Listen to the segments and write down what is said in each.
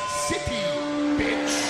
City, bitch.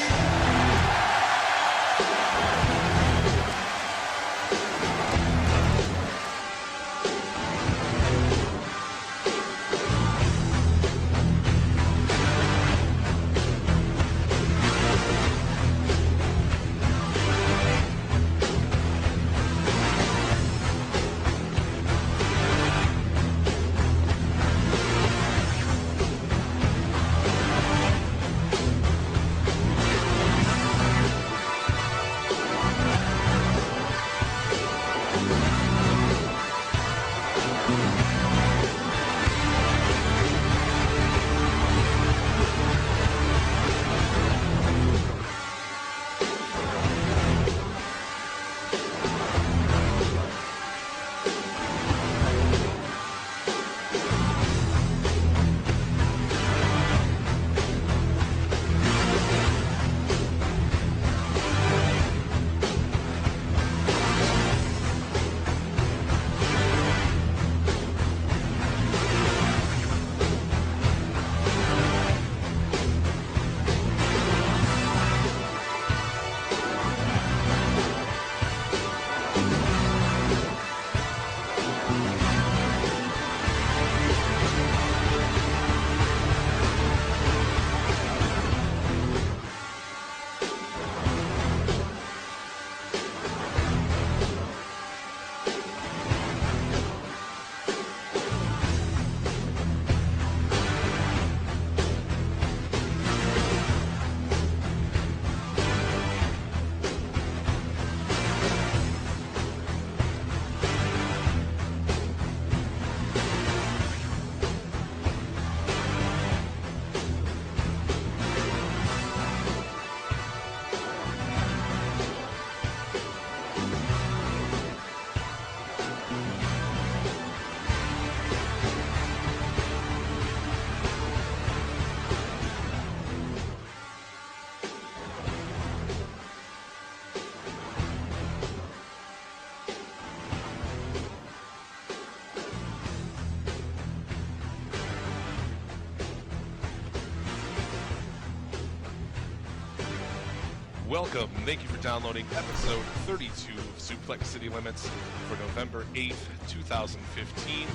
Welcome. Thank you for downloading episode 32 of Suplex City Limits for November 8th, 2015.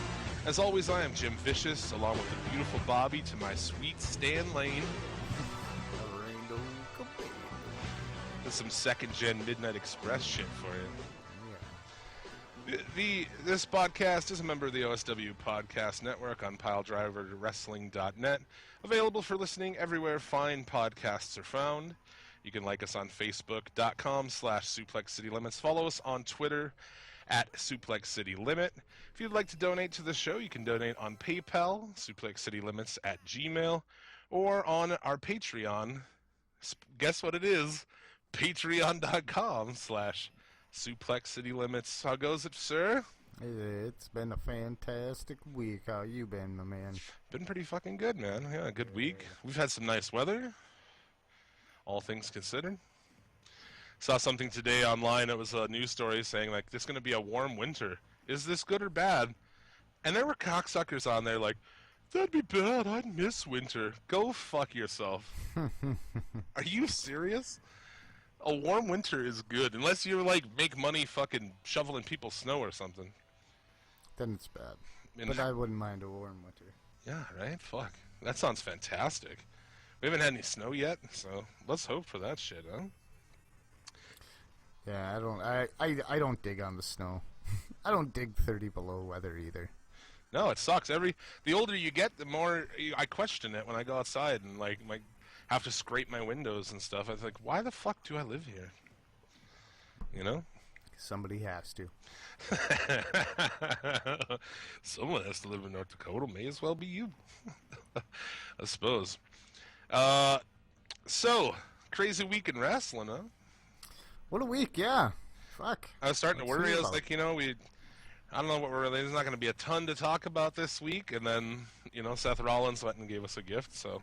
As always, I am Jim Vicious, along with the beautiful Bobby to my sweet Stan Lane. Rando. There's some second-gen Midnight Express shit for you. This podcast is a member of the OSW Podcast Network on piledriverwrestling.net, available for listening everywhere fine podcasts are found. You can like us on Facebook.com/Suplex City Limits. Follow us on Twitter at Suplex City Limit. If you'd like to donate to the show, you can donate on PayPal, suplexcitylimits@gmail, or on our Patreon. Guess what it is? Patreon.com/Suplex City Limits. How goes it, sir? It's been a fantastic week. How you been, my man? Been pretty fucking good, man. Yeah, good week. We've had some nice weather, all things considered. Saw something today online. It was a news story saying, like, this is going to be a warm winter. Is this good or bad? And there were cocksuckers on there like, that'd be bad. I'd miss winter. Go fuck yourself. Are you serious? A warm winter is good. Unless you, like, make money fucking shoveling people's snow or something. Then it's bad. But I wouldn't mind a warm winter. Yeah, right? Fuck. That sounds fantastic. We haven't had any snow yet, so let's hope for that shit, huh? Yeah, I don't dig on the snow. I don't dig 30 below weather either. No, it sucks. The older you get, the more I question it when I go outside and like have to scrape my windows and stuff. I was like, why the fuck do I live here? You know? Somebody has to. Someone has to live in North Dakota. May as well be you. I suppose. So, crazy week in wrestling, huh? What a week, yeah. Fuck. I was starting to worry. I was like, I don't know what there's not going to be a ton to talk about this week. And then, Seth Rollins went and gave us a gift. So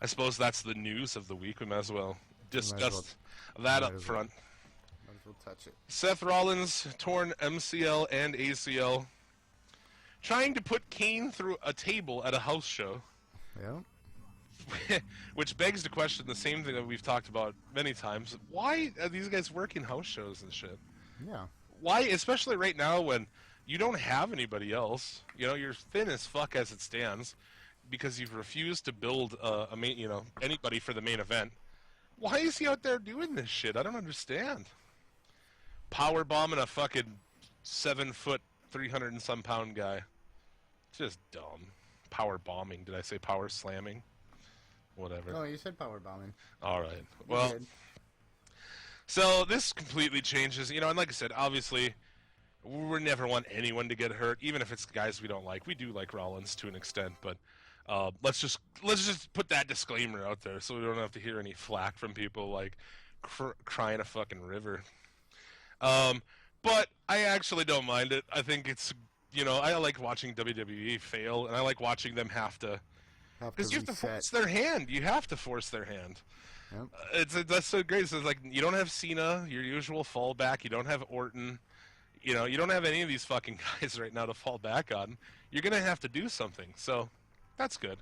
I suppose that's the news of the week. We might as well discuss that up front. Might as well touch it. Seth Rollins, torn MCL and ACL, trying to put Kane through a table at a house show. Yeah. which begs to question the same thing that we've talked about many times. Why are these guys working house shows and shit? Yeah. Why, especially right now when you don't have anybody else? You know, you're thin as fuck as it stands because you've refused to build anybody for the main event. Why is he out there doing this shit? I don't understand. Power bombing a fucking 7 foot, 300 and some pound guy. Just dumb. Power bombing. Did I say power slamming? Whatever. Oh, you said power bombing. All right. You Well, did. so this completely changes, and like I said, obviously, we never want anyone to get hurt, even if it's guys we don't like. We do like Rollins to an extent, but let's just put that disclaimer out there so we don't have to hear any flack from people like crying a fucking river. But I actually don't mind it. I think it's, I like watching WWE fail, and I like watching them have to, because you have to force their hand. You have to force their hand. Yep. That's so great. So it's like, you don't have Cena, your usual fallback. You don't have Orton. You don't have any of these fucking guys right now to fall back on. You're going to have to do something. So that's good.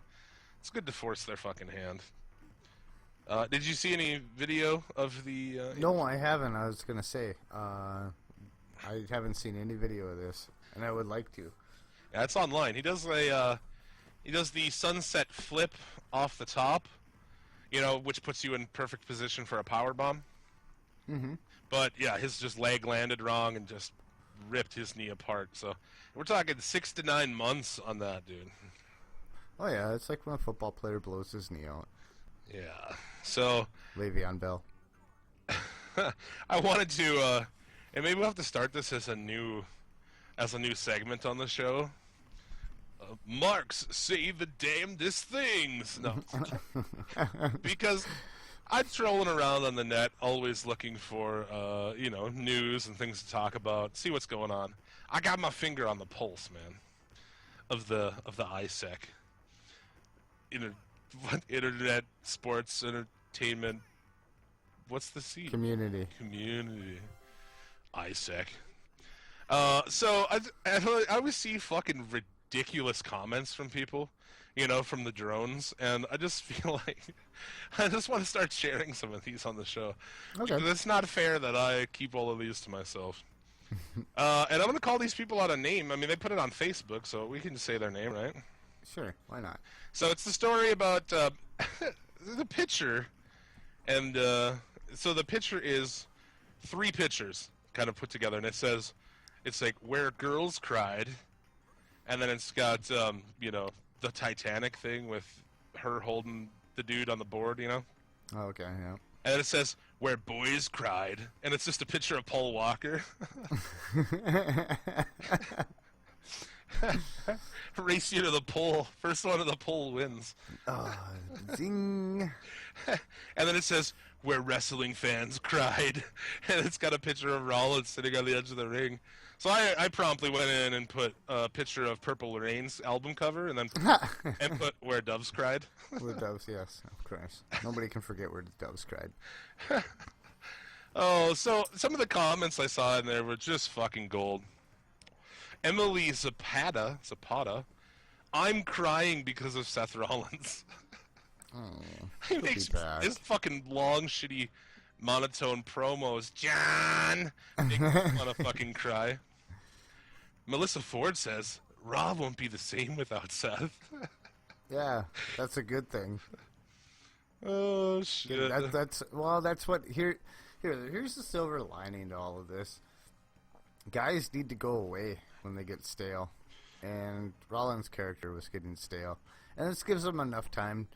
It's good to force their fucking hand. Did you see any video of the... No, I haven't. I was going to say. I haven't seen any video of this, and I would like to. Yeah, it's online. He does the sunset flip off the top, which puts you in perfect position for a power bomb. Mm-hmm. But yeah, his just leg landed wrong and just ripped his knee apart. So we're talking 6 to 9 months on that, dude. Oh yeah, it's like when a football player blows his knee out. Yeah. So Le'Veon Bell. I wanted to, and maybe we'll have to start this as a new segment on the show. Marks say the damnedest things. No, because I'm trolling around on the net, always looking for news and things to talk about, see what's going on. I got my finger on the pulse, man, of the ISEC. Internet, sports, entertainment. What's the C? Community. ISEC. So I always see fucking ridiculous comments from people, from the drones, and I just feel like I just want to start sharing some of these on the show. Okay. Because it's not fair that I keep all of these to myself. And I'm going to call these people out a name. I mean, they put it on Facebook, so we can just say their name, right? Sure, why not? So it's the story about the pitcher, and so the pitcher is 3 pictures kind of put together, and it's like where girls cried, and then it's got the Titanic thing with her holding the dude on the board, Oh, okay, yeah. and then it says where boys cried, and it's just a picture of Paul Walker. Race you to the pole. First one to the pole wins. Zing. And then it says, where wrestling fans cried. And it's got a picture of Rollins sitting on the edge of the ring. So I promptly went in and put a picture of Purple Rain's album cover and then put Where Doves Cried. Where Doves, yes, of course. Nobody can forget Where the Doves Cried. Oh, so some of the comments I saw in there were just fucking gold. Emily Zapata, I'm crying because of Seth Rollins. Oh, He makes his fucking long, shitty, monotone promos. John! Make me want to fucking cry. Melissa Ford says, Raw won't be the same without Seth. Yeah, that's a good thing. Oh, shit. That's what... Here's the silver lining to all of this. Guys need to go away when they get stale. And Rollins' character was getting stale. And this gives him enough time.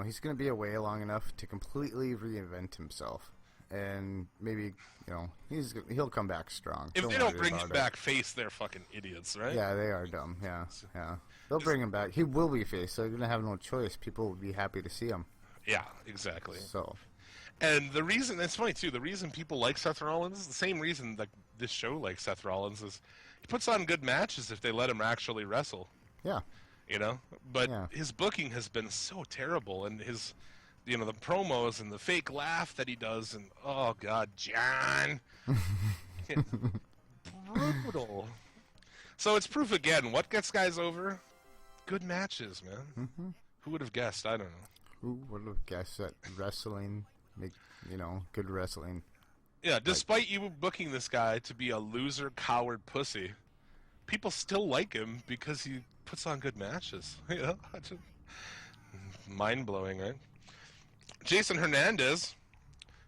He's going to be away long enough to completely reinvent himself. And maybe, he'll come back strong. If they don't bring him back face, they're fucking idiots, right? Yeah, they are dumb. Yeah. They'll bring him back. He will be face, so they're going to have no choice. People will be happy to see him. Yeah, exactly. So... And the reason, it's funny too, the reason people like Seth Rollins is the same reason that this show likes Seth Rollins is he puts on good matches if they let him actually wrestle. Yeah. But his booking has been so terrible, and his, the promos and the fake laugh that he does, and oh god, John. Brutal. So it's proof again, what gets guys over? Good matches, man. Mm-hmm. Who would have guessed? I don't know. Who would have guessed that wrestling, good wrestling? Yeah, despite you booking this guy to be a loser, coward pussy, people still like him because he puts on good matches. Mind-blowing, right? Jason Hernandez.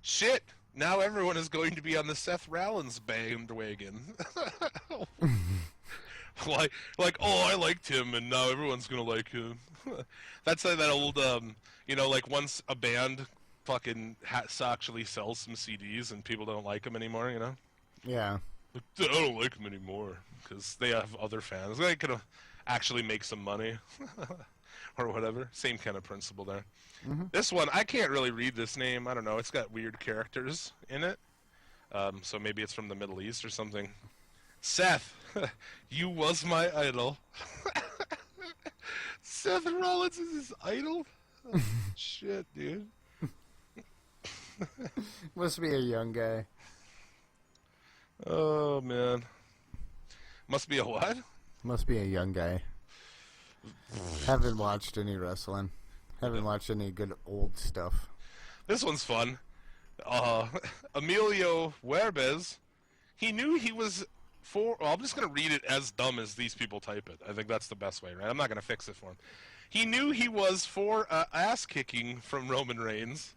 Shit! Now everyone is going to be on the Seth Rollins bandwagon. Oh, I liked him, and now everyone's gonna like him. That's like that old, like once a band fucking actually sells some CDs and people don't like them anymore, Yeah. Like, I don't like them anymore because they have other fans. They could actually make some money or whatever. Same kind of principle there. Mm-hmm. This one, I can't really read this name. I don't know. It's got weird characters in it. So maybe it's from the Middle East or something. Seth, you was my idol. Seth Rollins is his idol? Oh, shit, dude. Must be a young guy. Oh, man. Must be a what? Must be a young guy. Haven't watched any wrestling. Haven't watched any good old stuff. This one's fun. Emilio Huerbes, he knew he was for... Well, I'm just going to read it as dumb as these people type it. I think that's the best way, right? I'm not going to fix it for him. He knew he was for ass-kicking from Roman Reigns.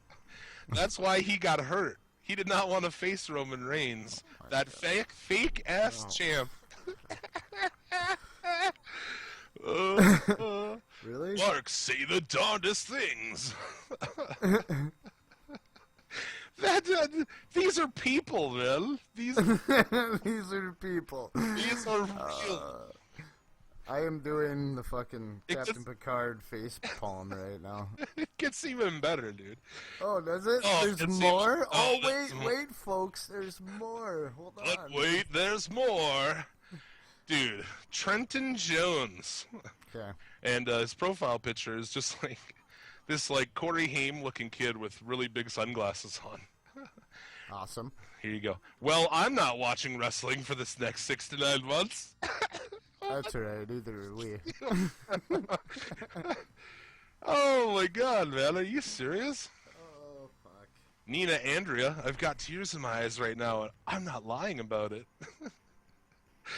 That's why he got hurt. He did not want to face Roman Reigns, that fake-ass champ. Really? Mark, say the darndest things. These are people, man. These are people. These are real. I am doing the fucking Captain Picard face palm right now. It gets even better, dude. Oh, does it? Oh, There's more? Wait, folks. There's more. Hold on. But wait, there's more. Dude, Trenton Jones. Okay. And his profile picture is just like this Corey Haim-looking kid with really big sunglasses on. Awesome. Here you go. Well, I'm not watching wrestling for this next 6 to 9 months. That's alright, neither are we. Oh my god, man, are you serious? Oh, fuck. Nina Andrea, I've got tears in my eyes right now, and I'm not lying about it.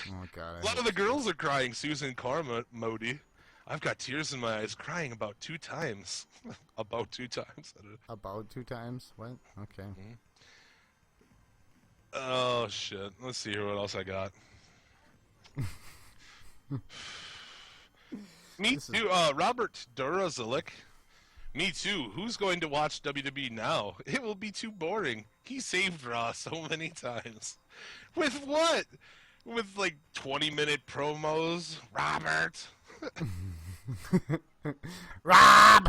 Oh, God. A lot of the girls are crying. Susan Karma, Modi. I've got tears in my eyes crying about 2 times. About 2 times. About 2 times? What? Okay. Mm-hmm. Oh, shit. Let's see here what else I got. Me too. Robert Durazilic. Me too. Who's going to watch WWE now? It will be too boring. He saved Raw so many times. With what? With 20-minute promos? Robert. Rob!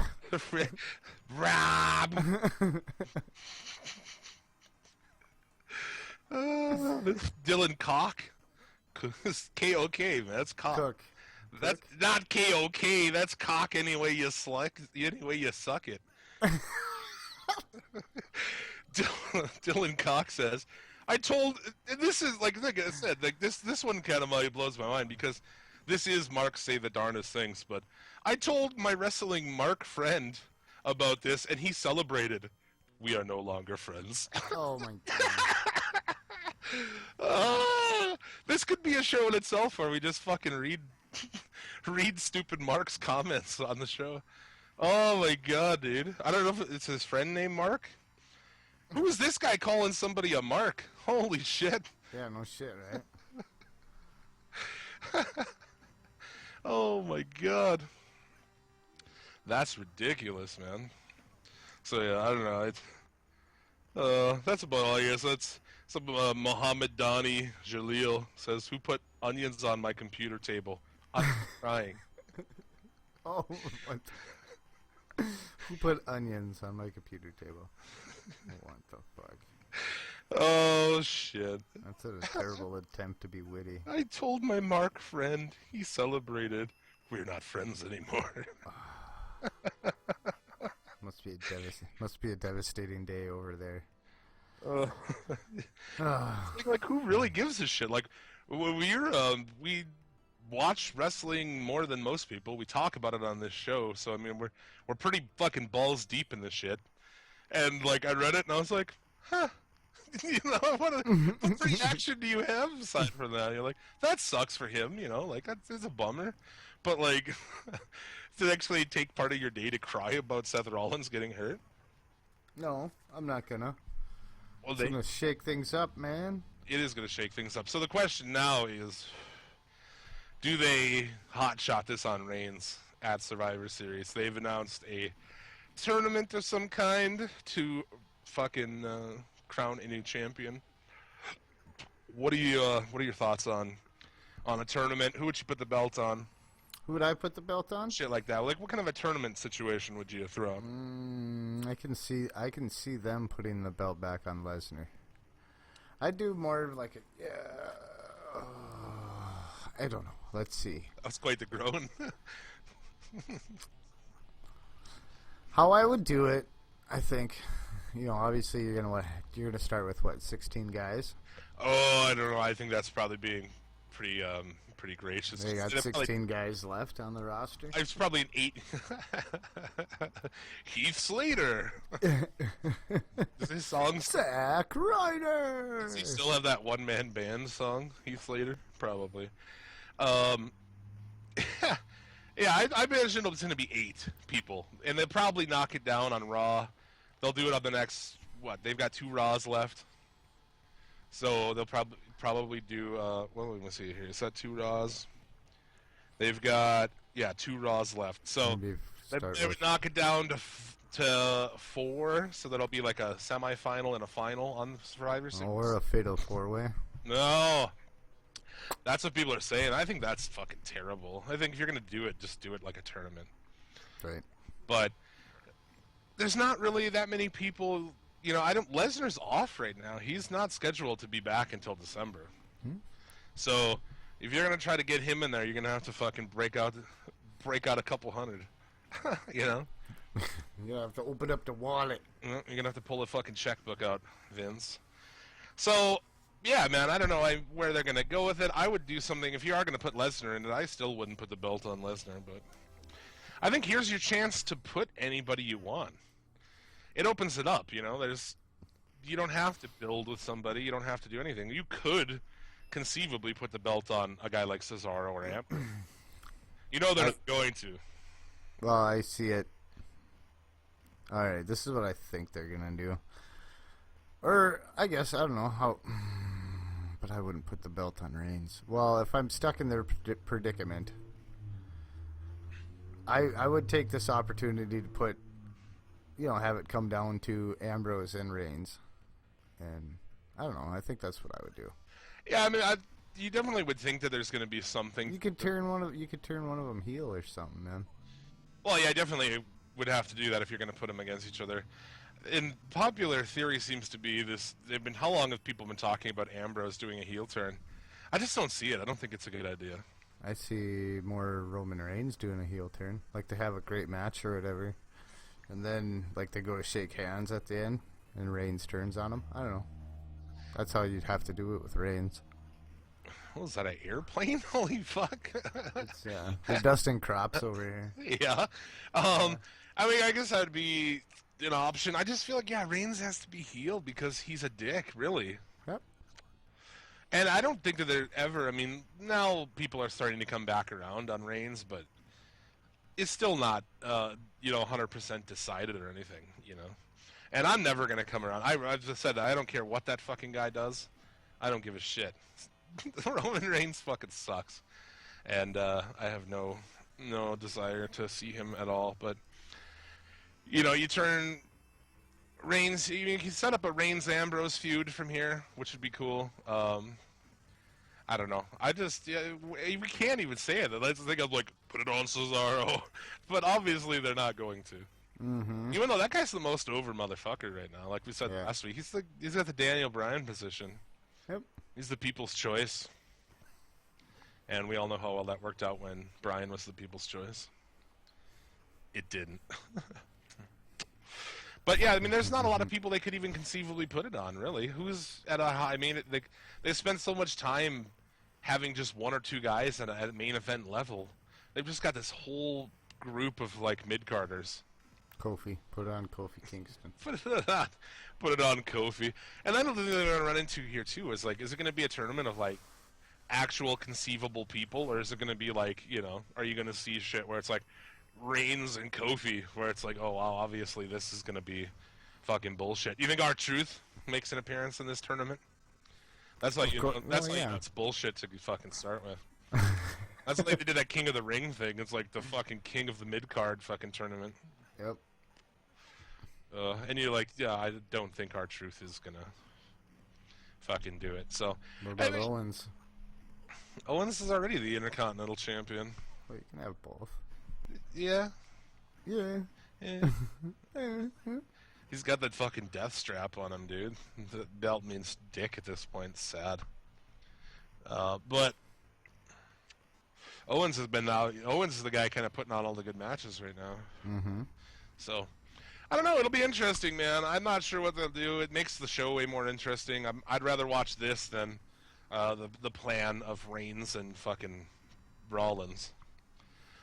Rob! Dylan Cock? K-O-K, man. That's Cock. Cook. That's not K-O-K. That's Cock anyway you suck it. Dylan Cock says, I told... This is, like I said, this one kind of blows my mind because this is Mark say the darndest things, but I told my wrestling Mark friend about this, and he celebrated. We are no longer friends. Oh, my God. This could be a show in itself where we just fucking read stupid Mark's comments on the show. Oh my god, dude. I don't know if it's his friend named Mark. Who is this guy calling somebody a Mark? Holy shit. Yeah, no shit, right? Oh my god. That's ridiculous, man. So yeah, I don't know. That's about all I guess. That's some Mohammed Dani Jalil says, who put onions on my computer table? I'm crying. Oh, what? Who put onions on my computer table? What the fuck? Oh, shit. That's a terrible attempt to be witty. I told my Mark friend. He celebrated. We're not friends anymore. Must be a devastating day over there. Like who really gives a shit? Like, we watch wrestling more than most people. We talk about it on this show, so I mean, we're pretty fucking balls deep in this shit. And like, I read it and I was like, huh. You know, what reaction do you have aside from that? You're like, that sucks for him, you know, like, it's a bummer. But, like, to actually take part of your day to cry about Seth Rollins getting hurt? No, I'm not gonna. Well, It's gonna shake things up, man. It is gonna shake things up. So the question now is, do they hotshot this on Reigns at Survivor Series? They've announced a tournament of some kind to fucking crown a new champion. What are your thoughts on a tournament? Who would you put the belt on? Who would I put the belt on? Shit like that. Like, what kind of a tournament situation would you throw? I can see them putting the belt back on Lesnar. I'd do more of like I don't know. Let's see. That's quite the groan. How I would do it, I think, you know, obviously you're gonna start with what, 16 guys? Oh, I don't know. I think that's probably being pretty gracious. They got 16 guys left on the roster. It's probably an 8. Heath Slater. Does his song? Zack Ryder. Does he still have that one-man band song? Heath Slater, probably. Yeah, I imagine it's going to be 8 people, and they'll probably knock it down on Raw. They'll do it on the next They've got 2 Raws left, so they'll probably do. Well, let me see here. Is that 2 Raws? They've got 2 Raws left, so they would knock it down to 4, so that'll be like a semifinal and a final on Survivor Series. Or a fatal 4-way. No. That's what people are saying. I think that's fucking terrible. I think if you're going to do it, just do it like a tournament. Right. But there's not really that many people, you know, Lesnar's off right now. He's not scheduled to be back until December. So, if you're going to try to get him in there, you're going to have to fucking break out a couple hundred. You know? You're going to have to open up the wallet. You're going to have to pull a fucking checkbook out, Vince. So, yeah, man, I don't know where they're going to go with it. I would do something, if you are going to put Lesnar in it, I still wouldn't put the belt on Lesnar, but I think here's your chance to put anybody you want. It opens it up, you know, you don't have to build with somebody, you don't have to do anything. You could conceivably put the belt on a guy like Cesaro or Amp. You know they're not going to. Well, I see it. Alright, this is what I think they're going to do. Or, I guess, I don't know how... But I wouldn't put the belt on Reigns. Well, if I'm stuck in their predicament, I would take this opportunity to put, you know, have it come down to Ambrose and Reigns. And, I don't know, I think that's what I would do. Yeah, I mean, you definitely would think that there's going to be something... You could turn one of them heel or something, man. Well, yeah, I definitely would have to do that if you're going to put them against each other. In popular theory seems to be this. How long have people been talking about Ambrose doing a heel turn? I just don't see it. I don't think it's a good idea. I see more Roman Reigns doing a heel turn. Like, they have a great match or whatever. And then, like, they go to shake hands at the end, and Reigns turns on him. I don't know. That's how you'd have to do it with Reigns. What was that, an airplane? Holy fuck. It's, they're dusting crops over here. Yeah. I mean, I guess that would be an option. I just feel like, Reigns has to be heel because he's a dick, really. Yep. And I don't think that they're ever, I mean, now people are starting to come back around on Reigns, but it's still not, 100% decided or anything, you know. And I'm never going to come around. I just said that. I don't care what that fucking guy does. I don't give a shit. Roman Reigns fucking sucks. And I have no desire to see him at all, but you know, you turn Reigns. You can set up a Reigns-Ambrose feud from here, which would be cool. I don't know. We can't even say it. Let's think of like put it on Cesaro, but obviously they're not going to. Mm-hmm. Even though that guy's the most over motherfucker right now, like we said last week, he's got the Daniel Bryan position. Yep. He's the people's choice, and we all know how well that worked out when Bryan was the people's choice. It didn't. But yeah, I mean, there's not a lot of people they could even conceivably put it on, really. Who's at a high? I mean, they spent so much time having just one or two guys at a main event level. They've just got this whole group of like mid-carders. Kofi. Put it on Kofi Kingston. Put it on Kofi. And then the thing they're going to run into here, too, is, like, is it going to be a tournament of, like, actual conceivable people? Or is it going to be, like, you know, are you going to see shit where it's, like, Reigns and Kofi, where it's like, oh, wow, obviously this is going to be fucking bullshit. You think R-Truth makes an appearance in this tournament? That's like, you know, that's like, it's bullshit to fucking start with. That's like they did that King of the Ring thing. It's like the fucking King of the Mid-Card fucking tournament. Yep. And you're like, yeah, I don't think R-Truth is gonna fucking do it. So, what about Owens? Owens is already the Intercontinental Champion. Well, you can have both. Yeah. Yeah. He's got that fucking death strap on him, dude. The belt means dick at this point. It's sad. But Owens has been out. Owens is the guy kind of putting on all the good matches right now. Mm-hmm. So, I don't know. It'll be interesting, man. I'm not sure what they'll do. It makes the show way more interesting. I'd rather watch this than the plan of Reigns and fucking Rollins.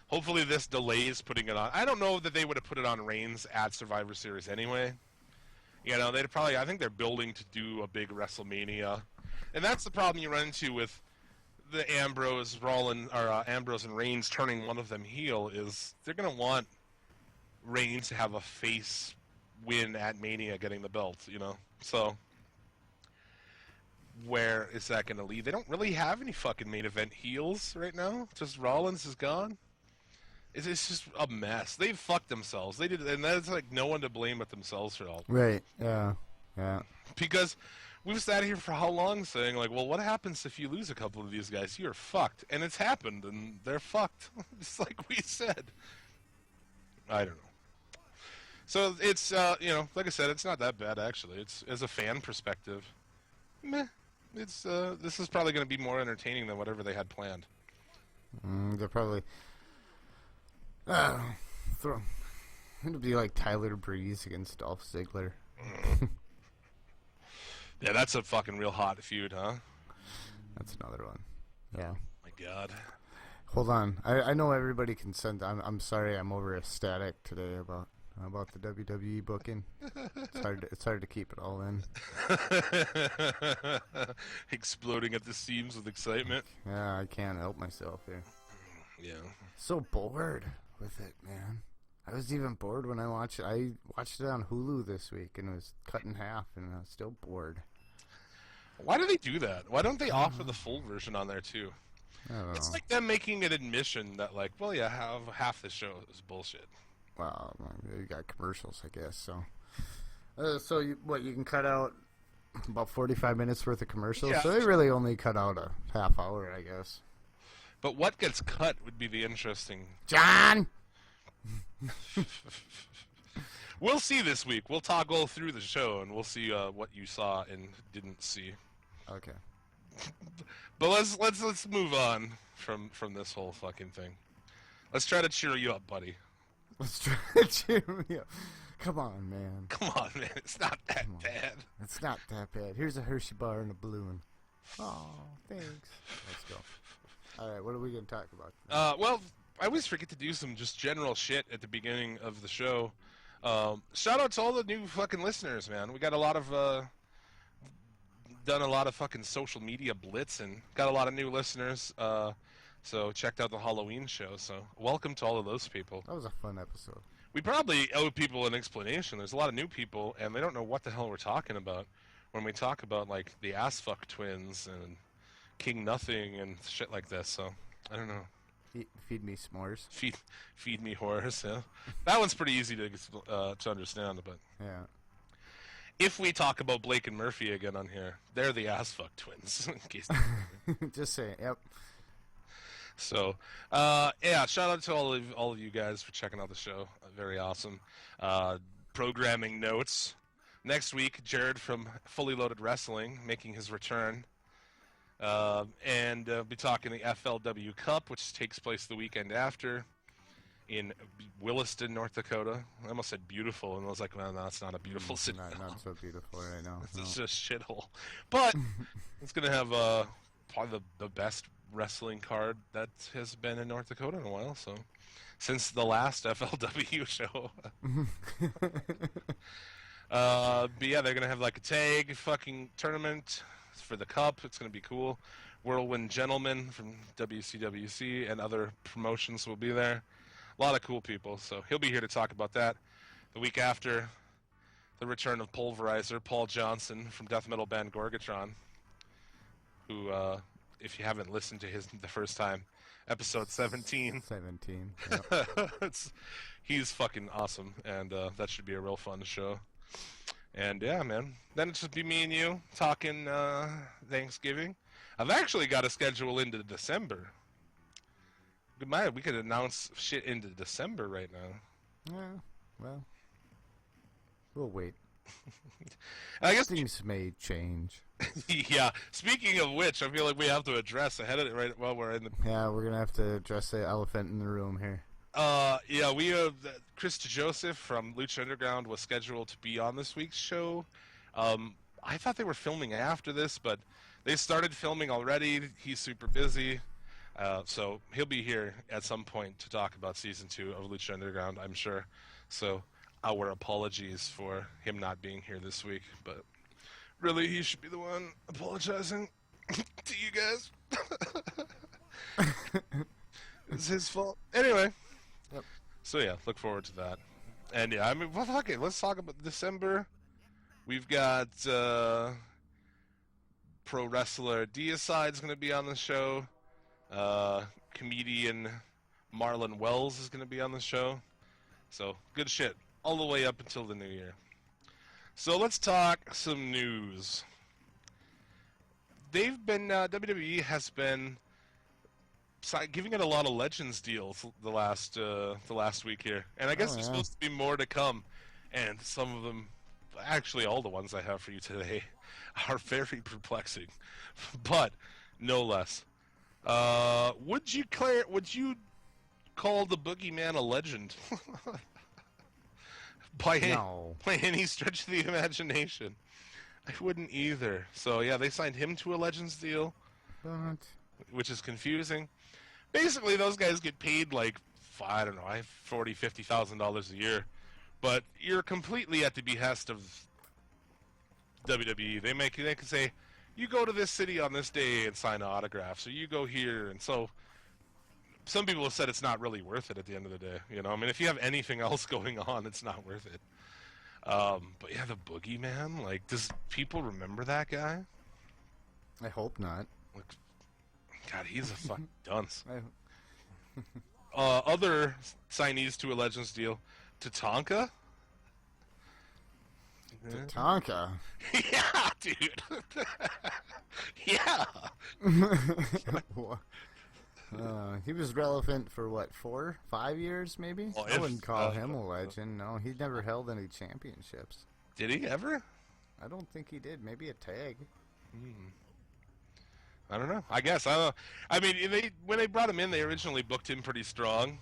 Hopefully this delays putting it on. I don't know that they would have put it on Reigns at Survivor Series anyway. You know, they'd probably. I think they're building to do a big WrestleMania, and that's the problem you run into with the Ambrose and Reigns turning one of them heel. Is they're gonna want Reigns to have a face win at Mania, getting the belt. You know, so where is that gonna lead? They don't really have any fucking main event heels right now. Just Rollins is gone. It's just a mess. They've fucked themselves. They did, and that's like no one to blame but themselves for all. Right. Yeah. Yeah. Because we've sat here for how long saying like, well, what happens if you lose a couple of these guys? You're fucked, and it's happened, and they're fucked. Just like we said. I don't know. So it's you know, like I said, it's not that bad actually. It's as a fan perspective, meh. It's this is probably going to be more entertaining than whatever they had planned. They're probably. It'll be like Tyler Breeze against Dolph Ziggler. Yeah, that's a fucking real hot feud, huh? That's another one. Yeah. My God. Hold on. I know everybody can send. I'm sorry. I'm over ecstatic today about the WWE booking. It's hard to keep it all in. Exploding at the seams with excitement. Yeah, I can't help myself here. Yeah. So bored with it, man. I was even bored when I watched it. I watched it on Hulu this week, and it was cut in half, and I was still bored. Why do they do that? Why don't they offer the full version on there, too? I don't know. It's like them making an admission that, like, well, yeah, half the show is bullshit. Well, you got commercials, I guess, so... so, you can cut out about 45 minutes worth of commercials? Yeah. So they really only cut out a half hour, I guess. But what gets cut would be the interesting... John! We'll see this week. We'll toggle through the show, and we'll see what you saw and didn't see. Okay. But let's move on from this whole fucking thing. Let's try to cheer you up, buddy. Let's try to cheer me up. Come on, man. Come on, man. It's not that bad. It's not that bad. Here's a Hershey bar and a balloon. Oh, thanks. Let's go. All right, what are we going to talk about? Well, I always forget to do some just general shit at the beginning of the show. Shout out to all the new fucking listeners, man. We got a lot of, done a lot of fucking social media blitz and got a lot of new listeners. So checked out the Halloween show. So welcome to all of those people. That was a fun episode. We probably owe people an explanation. There's a lot of new people, and they don't know what the hell we're talking about when we talk about, like, the Assfuck twins and King Nothing and shit like this. So I don't know. Feed me s'mores. Feed me horrors. Yeah, that one's pretty easy to understand. But yeah, if we talk about Blake and Murphy again on here, they're the Assfuck twins. In case just saying. Yep. So, yeah, shout out to all of you guys for checking out the show. Very awesome. Programming notes. Next week, Jared from Fully Loaded Wrestling making his return. And be talking the FLW Cup, which takes place the weekend after in Williston, North Dakota. I almost said beautiful, and I was like, well, no, it's not a beautiful city. Not so beautiful right now. It's just a shithole. But it's going to have probably the best wrestling card that has been in North Dakota in a while. So since the last FLW show. But yeah, they're gonna have like a tag fucking tournament for the cup. It's gonna be cool. Whirlwind Gentlemen from WCWC and other promotions will be there. A lot of cool people. So he'll be here to talk about that. The week after, the return of Pulverizer, Paul Johnson from death metal band Gorgatron, who, if you haven't listened to the first time, episode 17. 17. Yeah. He's fucking awesome, and that should be a real fun show. And yeah, man, then it's just be me and you talking Thanksgiving. I've actually got a schedule into December. We could announce shit into December right now. Yeah, well, we'll wait. I guess Things may change. Yeah. Speaking of which, I feel like we have to address ahead of it right while we're in the. Yeah, we're gonna have to address the elephant in the room here. Yeah, we have Chris Joseph from Lucha Underground was scheduled to be on this week's show. I thought they were filming after this, but they started filming already. He's super busy, so he'll be here at some point to talk about season 2 of Lucha Underground, I'm sure. So our apologies for him not being here this week, but really he should be the one apologizing to you guys. It's his fault. Anyway. Yep. So yeah, look forward to that. And yeah, I mean, well, okay, let's talk about December. We've got pro wrestler Deicide's going to be on the show. Comedian Marlon Wells is going to be on the show. So good shit all the way up until the new year. So let's talk some news. WWE has been giving it a lot of Legends deals the last week here, and I guess there's supposed to be more to come. And some of them, actually all the ones I have for you today, are very perplexing, but no less. Would you call the Boogeyman a legend? by any stretch of the imagination? I wouldn't either. So yeah, they signed him to a Legends deal, which is confusing. Basically, those guys get paid like, I don't know, $40,000, $50,000 a year, but you're completely at the behest of WWE. They can say, you go to this city on this day and sign autographs, or you go here, and so some people have said it's not really worth it at the end of the day. You know, I mean, if you have anything else going on, it's not worth it. But yeah, the Boogeyman, like, does people remember that guy? I hope not. Like, God, he's a fucking dunce. Other signees to a Legends deal, Tatanka. Tatanka? Yeah, dude. Yeah. He was relevant for what, 4, 5 years maybe? Well, I wouldn't call him a legend. No, he never held any championships. Did he ever? I don't think he did. Maybe a tag. I don't know. I guess I don't know. I mean, when they brought him in, they originally booked him pretty strong.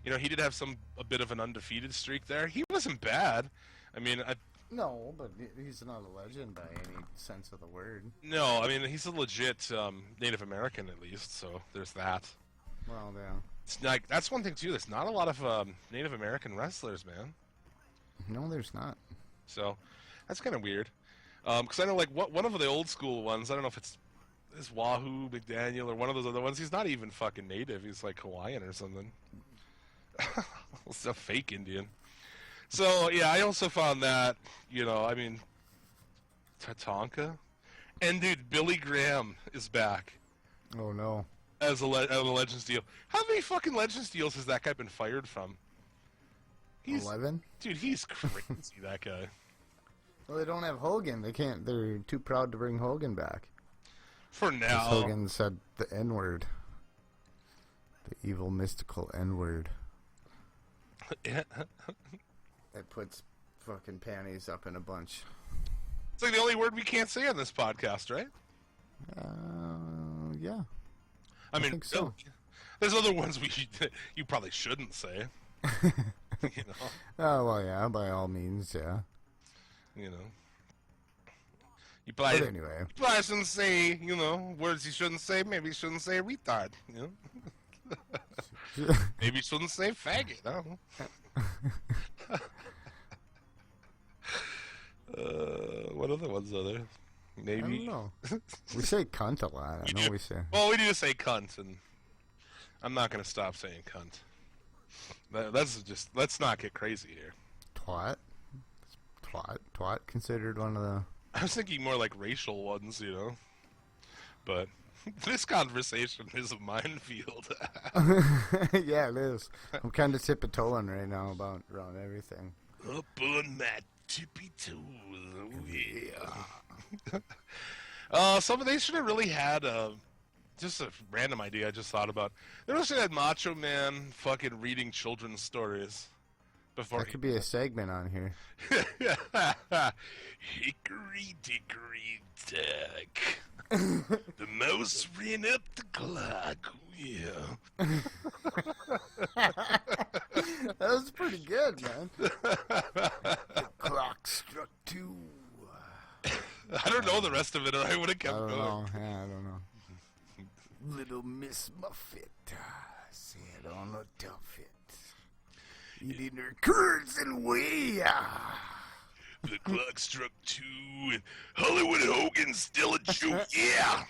You know, he did have a bit of an undefeated streak there. He wasn't bad. I mean, no, but he's not a legend by any sense of the word. No, I mean, he's a legit Native American at least, so there's that. Well, yeah. It's like, that's one thing too. There's not a lot of Native American wrestlers, man. No, there's not. So that's kind of weird. Because I know, like, one of the old school ones, I don't know if it's Wahoo McDaniel or one of those other ones. He's not even fucking native. He's like Hawaiian or something. It's a fake Indian. So yeah, I also found that, you know, I mean, Tatanka, and dude, Billy Graham is back. Oh no. As a Legends deal. How many fucking Legends deals has that guy been fired from? 11? Dude, he's crazy, that guy. Well, they don't have Hogan. They can't. They're too proud to bring Hogan back. For now. Hogan said the N-word. The evil, mystical N-word. Yeah. It puts fucking panties up in a bunch. It's like the only word we can't say on this podcast, right? Yeah. I mean, think so. There's other ones you probably shouldn't say. You know? Oh, well, yeah, by all means, yeah. You know. You probably, But anyway. you probably shouldn't say, words you shouldn't say. Maybe you shouldn't say retard, Maybe you shouldn't say faggot, I don't know. What other ones are there? Maybe. I don't know. We say cunt a lot. I know we say. Well, we do say cunt, and I'm not going to stop saying cunt. Let's not get crazy here. Twat? Twat considered one of the... I was thinking more like racial ones, But this conversation is a minefield. Yeah, it is. I'm kind of tippy-toeing right now around everything. Up on my tippy toes, oh yeah. They should have really had just a random idea I just thought about. They should have had Macho Man fucking reading children's stories. Before That could be a segment on here. Hickory dickory dock. The mouse ran up the clock. Yeah. That was pretty good, man. The clock struck 2. I don't know the rest of it, or I would have kept going. I don't know. Little Miss Muffet sat on a tuffet, eating her curds and whey. The clock struck 2, and Hollywood Hogan's still a joke. Yeah.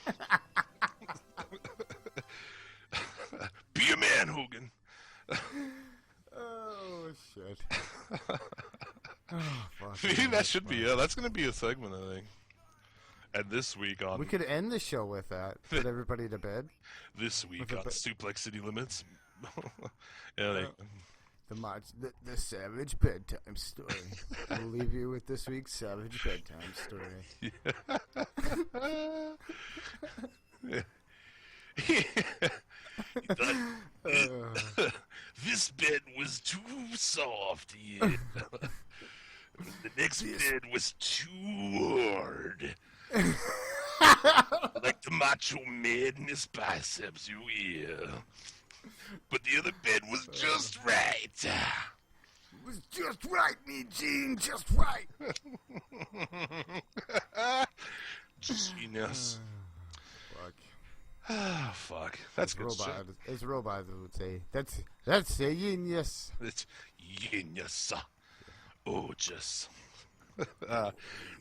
Be a man, Hogan. Oh shit. Maybe that should be. That's gonna be a segment, I think. And this week on... We could end the show with that. Put everybody to bed. This week on Suplex City Limits. Yeah, The Savage Bedtime Story. We'll leave you with this week's Savage Bedtime Story. This bed was too soft. Yeah. The next bed was too hard. Like the Macho Man in his biceps, you will. But the other bed was just right. It was just right, me Gene, just right. Genius. Fuck. Ah, fuck. That's good shit. As robots would say, that's a genius. It's genius. Oh, just.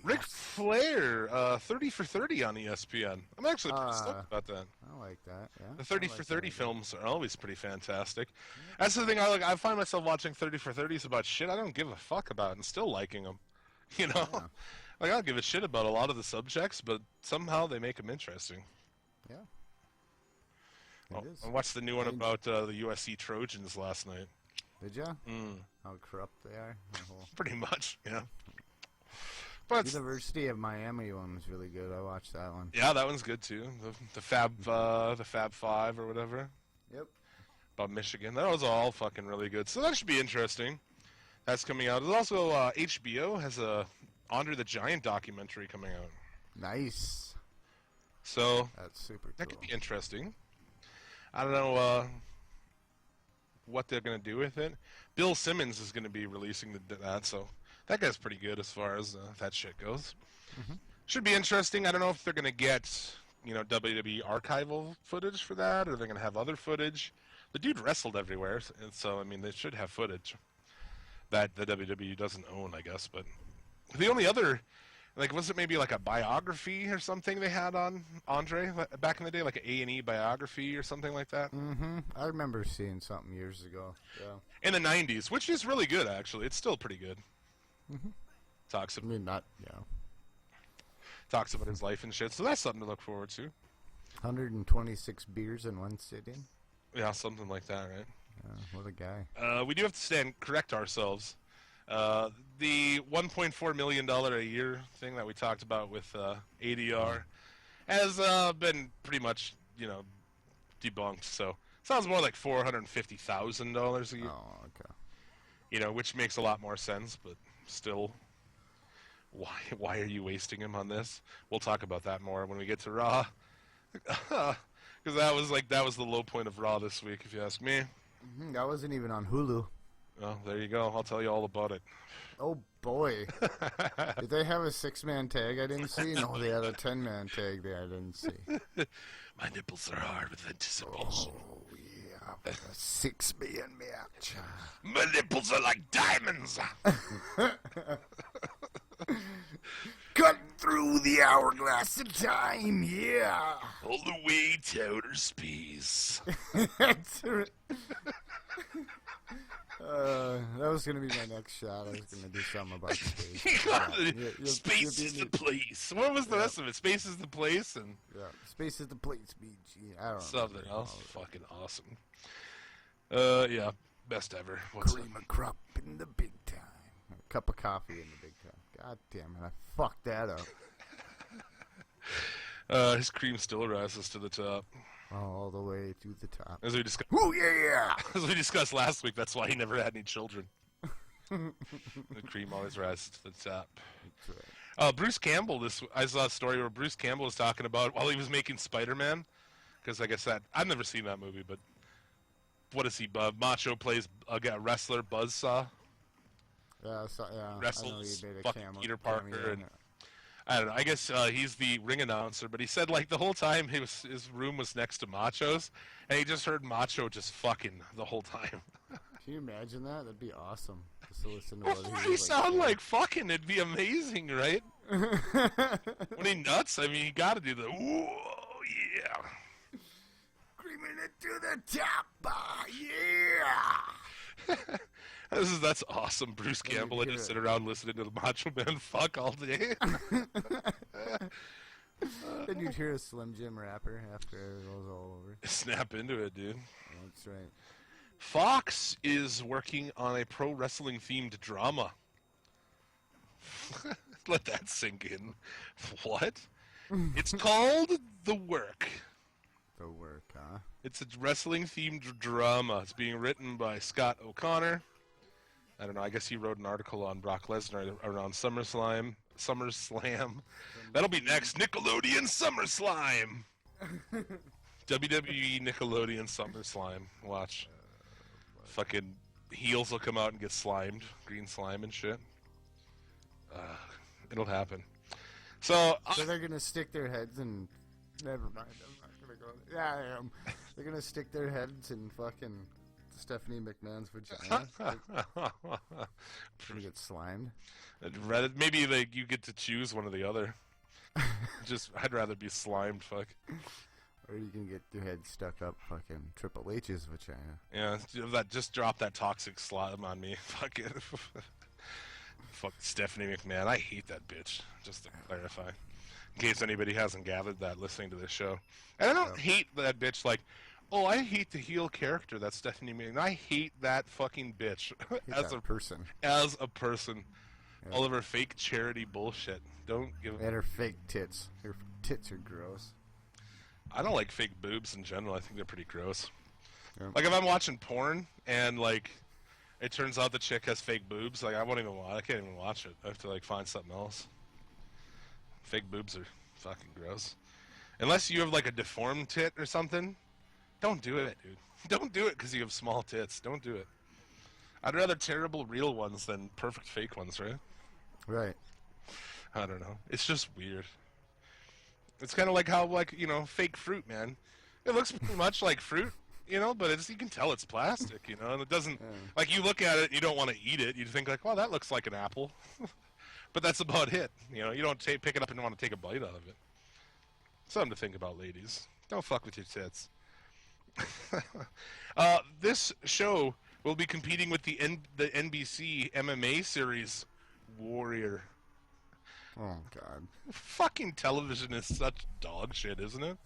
Ric Flair, 30 for 30 on ESPN. I'm actually pretty stoked about that. I like that, yeah. The 30 for 30 films are always pretty fantastic. That's the thing, I find myself watching 30 for 30s about shit I don't give a fuck about and still liking them. You know? Yeah. Like, I don't give a shit about a lot of the subjects, but somehow they make them interesting. Yeah. I watched the new one about the USC Trojans last night. Did ya? How corrupt they are? Pretty much, yeah. But University of Miami one was really good. I watched that one. Yeah, that one's good too. The Fab Five or whatever. Yep. About Michigan. That was all fucking really good. So that should be interesting. That's coming out. There's also HBO has a Andre the Giant documentary coming out. Nice. So that's super cool. That could be interesting. I don't know what they're gonna do with it. Bill Simmons is gonna be releasing that, so. That guy's pretty good as far as that shit goes. Mm-hmm. Should be interesting. I don't know if they're going to get, WWE archival footage for that, or they're going to have other footage. The dude wrestled everywhere, and so, I mean, they should have footage that the WWE doesn't own, I guess. But the only other, was it maybe like a biography or something they had on Andre back in the day, like an A&E biography or something like that? Mm-hmm. I remember seeing something years ago. Yeah. In the 90s, which is really good, actually. It's still pretty good. Mm-hmm. Talks about his life and shit, so that's something to look forward to. 126 beers in one sitting. Yeah, something like that, right? What a guy. We do have to correct ourselves. The $1.4 million a year thing that we talked about with ADR has been pretty much, debunked. So sounds more like $450,000 a year. Oh, okay. Which makes a lot more sense, but still, why are you wasting him on this? We'll talk about that more when we get to Raw, because that was the low point of Raw this week, if you ask me. Mm-hmm. That wasn't even on Hulu. Well, there you go. I'll tell you all about it. Oh boy. Did they have a 6-man tag I didn't see? No, they had a 10-man tag that I didn't see. My nipples are hard with anticipation. Oh yeah, a 6-man match. My nipples are like diamonds. Cut through the hourglass of time, yeah. All the way to outer space. That's right. That was gonna be my next shot. I was gonna do something about space. Space is the place. What was the rest of it? Space is the place, and space is the place. BG. I don't know. Something else. Fucking awesome. Yeah, best ever. Cream of crop in the big time. A cup of coffee in the big time. God damn it! I fucked that up. His cream still rises to the top. All the way to the top. As we discussed. Oh yeah! As we discussed last week, that's why he never had any children. The cream always rises to the top. That's right. Bruce Campbell. I saw a story where Bruce Campbell was talking about while he was making Spider-Man, because like I said, I've never seen that movie, but what is he? Macho plays a wrestler, Buzzsaw. Yeah, Wrestles I know fucking Peter Parker, and I don't know. I guess he's the ring announcer, but he said like the whole time his room was next to Macho's, and he just heard Macho just fucking the whole time. Can you imagine that? That'd be awesome. Just to listen to What what would he he sound like fucking? It'd be amazing, right? When he nuts, I mean, you got to do the ooh, yeah. Screaming it to the top, yeah. That's awesome. Bruce Campbell had to sit around listening to the Macho Man fuck all day. Then you'd hear a Slim Jim rapper after it was all over. Snap into it, dude. That's right. Fox is working on a pro wrestling themed drama. Let that sink in. What? It's called The Work. The Work, huh? It's a wrestling themed drama. It's being written by Scott O'Connor. I don't know. I guess he wrote an article on Brock Lesnar around SummerSlam. That'll be next. Nickelodeon SummerSlam. WWE Nickelodeon SummerSlam. Watch. Fucking heels will come out and get slimed. Green slime and shit. It'll happen. So they're going to stick their heads in... Never mind. I'm not going to go... Yeah, I am. They're going to stick their heads in fucking... Stephanie McMahon's vagina. Gonna get slimed. Maybe you get to choose one or the other. I'd rather be slimed. Fuck. Or you can get your head stuck up fucking Triple H's vagina. Yeah, just drop that toxic slime on me. Fuck it. Fuck Stephanie McMahon. I hate that bitch. Just to clarify, in case anybody hasn't gathered that listening to this show, and I don't hate that bitch like. Oh, I hate the heel character that's Stephanie McMahon. I hate that fucking bitch as a person. As a person, all of her fake charity bullshit. Don't give. And her fake tits. Her tits are gross. I don't like fake boobs in general. I think they're pretty gross. Yeah. Like if I'm watching porn and like it turns out the chick has fake boobs, like I won't even watch. I can't even watch it. I have to like find something else. Fake boobs are fucking gross. Unless you have like a deformed tit or something. Don't do it, dude. Don't do it because you have small tits. Don't do it. I'd rather terrible real ones than perfect fake ones, right? Right. I don't know. It's just weird. It's kind of like how, fake fruit, man. It looks pretty much like fruit, but you can tell it's plastic, and it doesn't, like, you look at it and you don't want to eat it. You think, like, well, that looks like an apple. But that's about it. You don't pick it up and want to take a bite out of it. Something to think about, ladies. Don't fuck with your tits. This show will be competing with the NBC MMA series Warrior. Oh God! Fucking television is such dog shit, isn't it?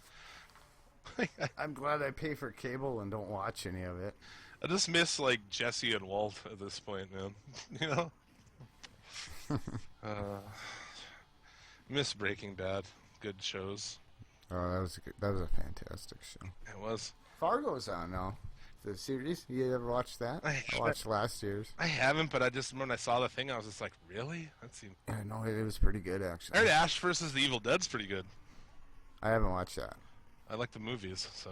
I'm glad I pay for cable and don't watch any of it. I just miss like Jesse and Walt at this point, man. Miss Breaking Bad. Good shows. Oh, that was a fantastic show. It was. Fargo's on now. The series. You ever watched that? I watched last year's. I haven't, but when I saw the thing, I was just like, really? That seemed. Yeah, no, it was pretty good actually. I heard Ash versus the Evil Dead's pretty good. I haven't watched that. I like the movies, so.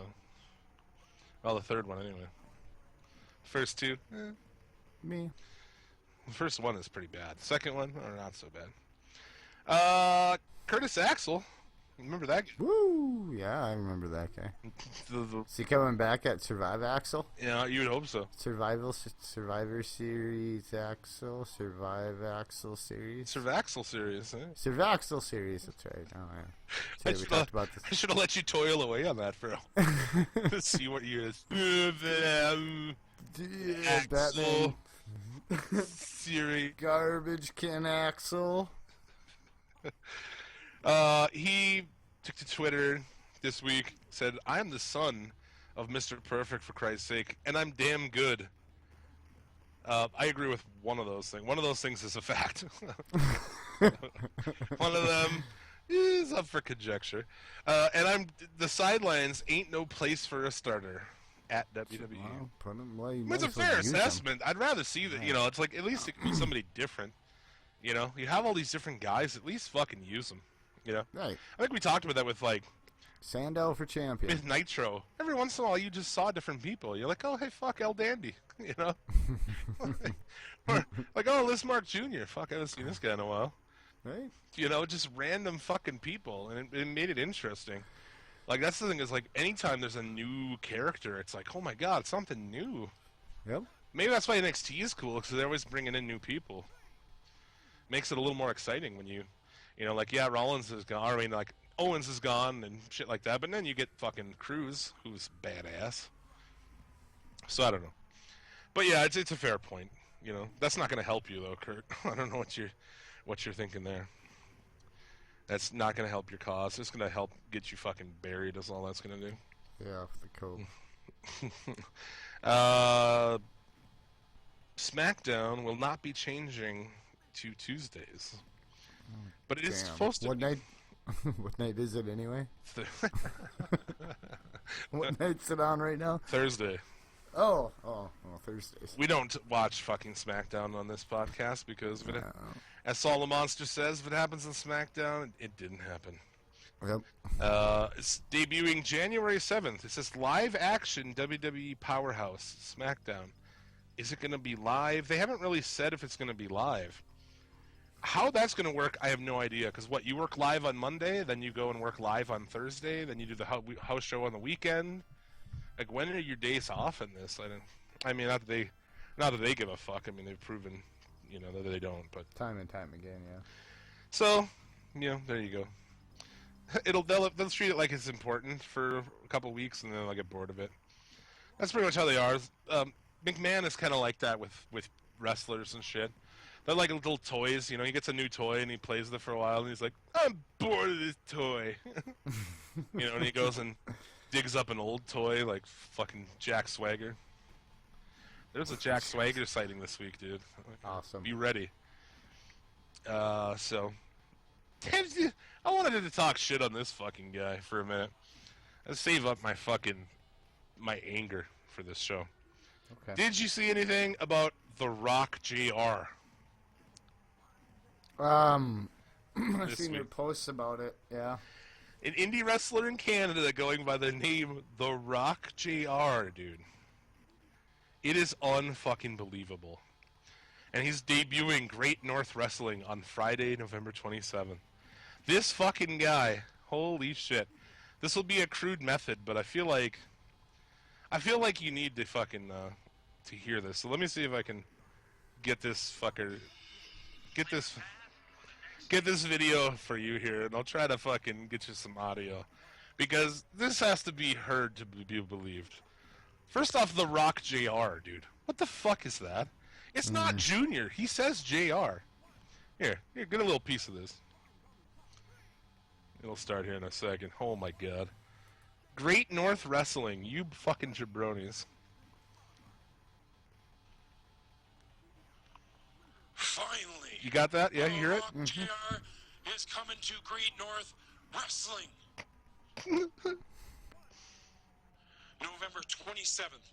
Well, the third one anyway. First two. Me. The first one is pretty bad. Second one, not so bad. Curtis Axel. Remember that guy? Woo! Yeah, I remember that guy. Is he coming back at Survive Axel? Yeah, you would hope so. Survivor Series Axel, Survive Axel Series. Survaxel series, eh? Survaxel Series, that's right. Oh, yeah. Sorry, we talked about this. I should have let you toil away on that, bro. Let's see what year it is. Batman. Series. Garbage Can Axel. He took to Twitter this week, said, "I'm the son of Mr. Perfect, for Christ's sake, and I'm damn good." I agree with one of those things. One of those things is a fact. One of them is up for conjecture. And the sidelines ain't no place for a starter at WWE. Well, put him, well, It's a fair assessment. I'd rather see that, it's like, at least it could be somebody different. You have all these different guys, at least fucking use them. Right. I think we talked about that with, like, Sandow for champion. with Nitro. Every once in a while, you just saw different people. You're like, oh, hey, fuck, El Dandy. Or, like, oh, Liz Mark Jr. Fuck, I haven't seen this guy in a while. Right? Just random fucking people. And it made it interesting. Like, that's the thing is, like, anytime there's a new character, it's like, oh my god, something new. Yep. Maybe that's why NXT is cool, because they're always bringing in new people. Makes it a little more exciting when like, yeah, Rollins is gone, I mean, like, Owens is gone and shit like that, but then you get fucking Cruz, who's badass. So, I don't know. But yeah, it's a fair point, That's not going to help you, though, Kurt. I don't know what you're thinking there. That's not going to help your cause. It's going to help get you fucking buried, is all that's going to do. Yeah, for the code. SmackDown will not be changing to Tuesdays. But it is supposed to What be. night? What night is it anyway? What night's it on right now? Thursday. Oh, Thursdays. We don't watch fucking SmackDown on this podcast because, as Saul the Monster says, if it happens on SmackDown, it didn't happen. Yep. It's debuting January 7th. It says live action WWE Powerhouse SmackDown. Is it going to be live? They haven't really said if it's going to be live. How that's going to work, I have no idea. Because you work live on Monday, then you go and work live on Thursday, then you do the house show on the weekend. Like, when are your days off in this? I mean, not that they give a fuck. I mean, they've proven, that they don't. But Time and time again, yeah. so, there you go. They'll treat it like it's important for a couple weeks, and then they'll get bored of it. That's pretty much how they are. McMahon is kind of like that with wrestlers and shit. They're like little toys, he gets a new toy and he plays with it for a while and he's like, I'm bored of this toy. And he goes and digs up an old toy like fucking Jack Swagger. There's a Jack Swagger sighting this week, dude. Awesome. Be ready. So, I wanted to talk shit on this fucking guy for a minute. Let's save up my anger for this show. Okay. Did you see anything about The Rock JR? I've seen your posts about it, yeah. An indie wrestler in Canada going by the name The Rock JR, dude. It is unfucking believable. And he's debuting Great North Wrestling on Friday, November 27th. This fucking guy, holy shit. This will be a crude method, but I feel like you need to fucking to hear this. So let me see if I can get this video for you here, and I'll try to fucking get you some audio. Because this has to be heard to be believed. First off, The Rock JR, dude. What the fuck is that? It's not Junior. He says JR. Here, get a little piece of this. It'll start here in a second. Oh my god. Great North Wrestling, you fucking jabronis. Finally, You got that? Yeah, you hear it? Rock JR is coming to Great North Wrestling. November 27th.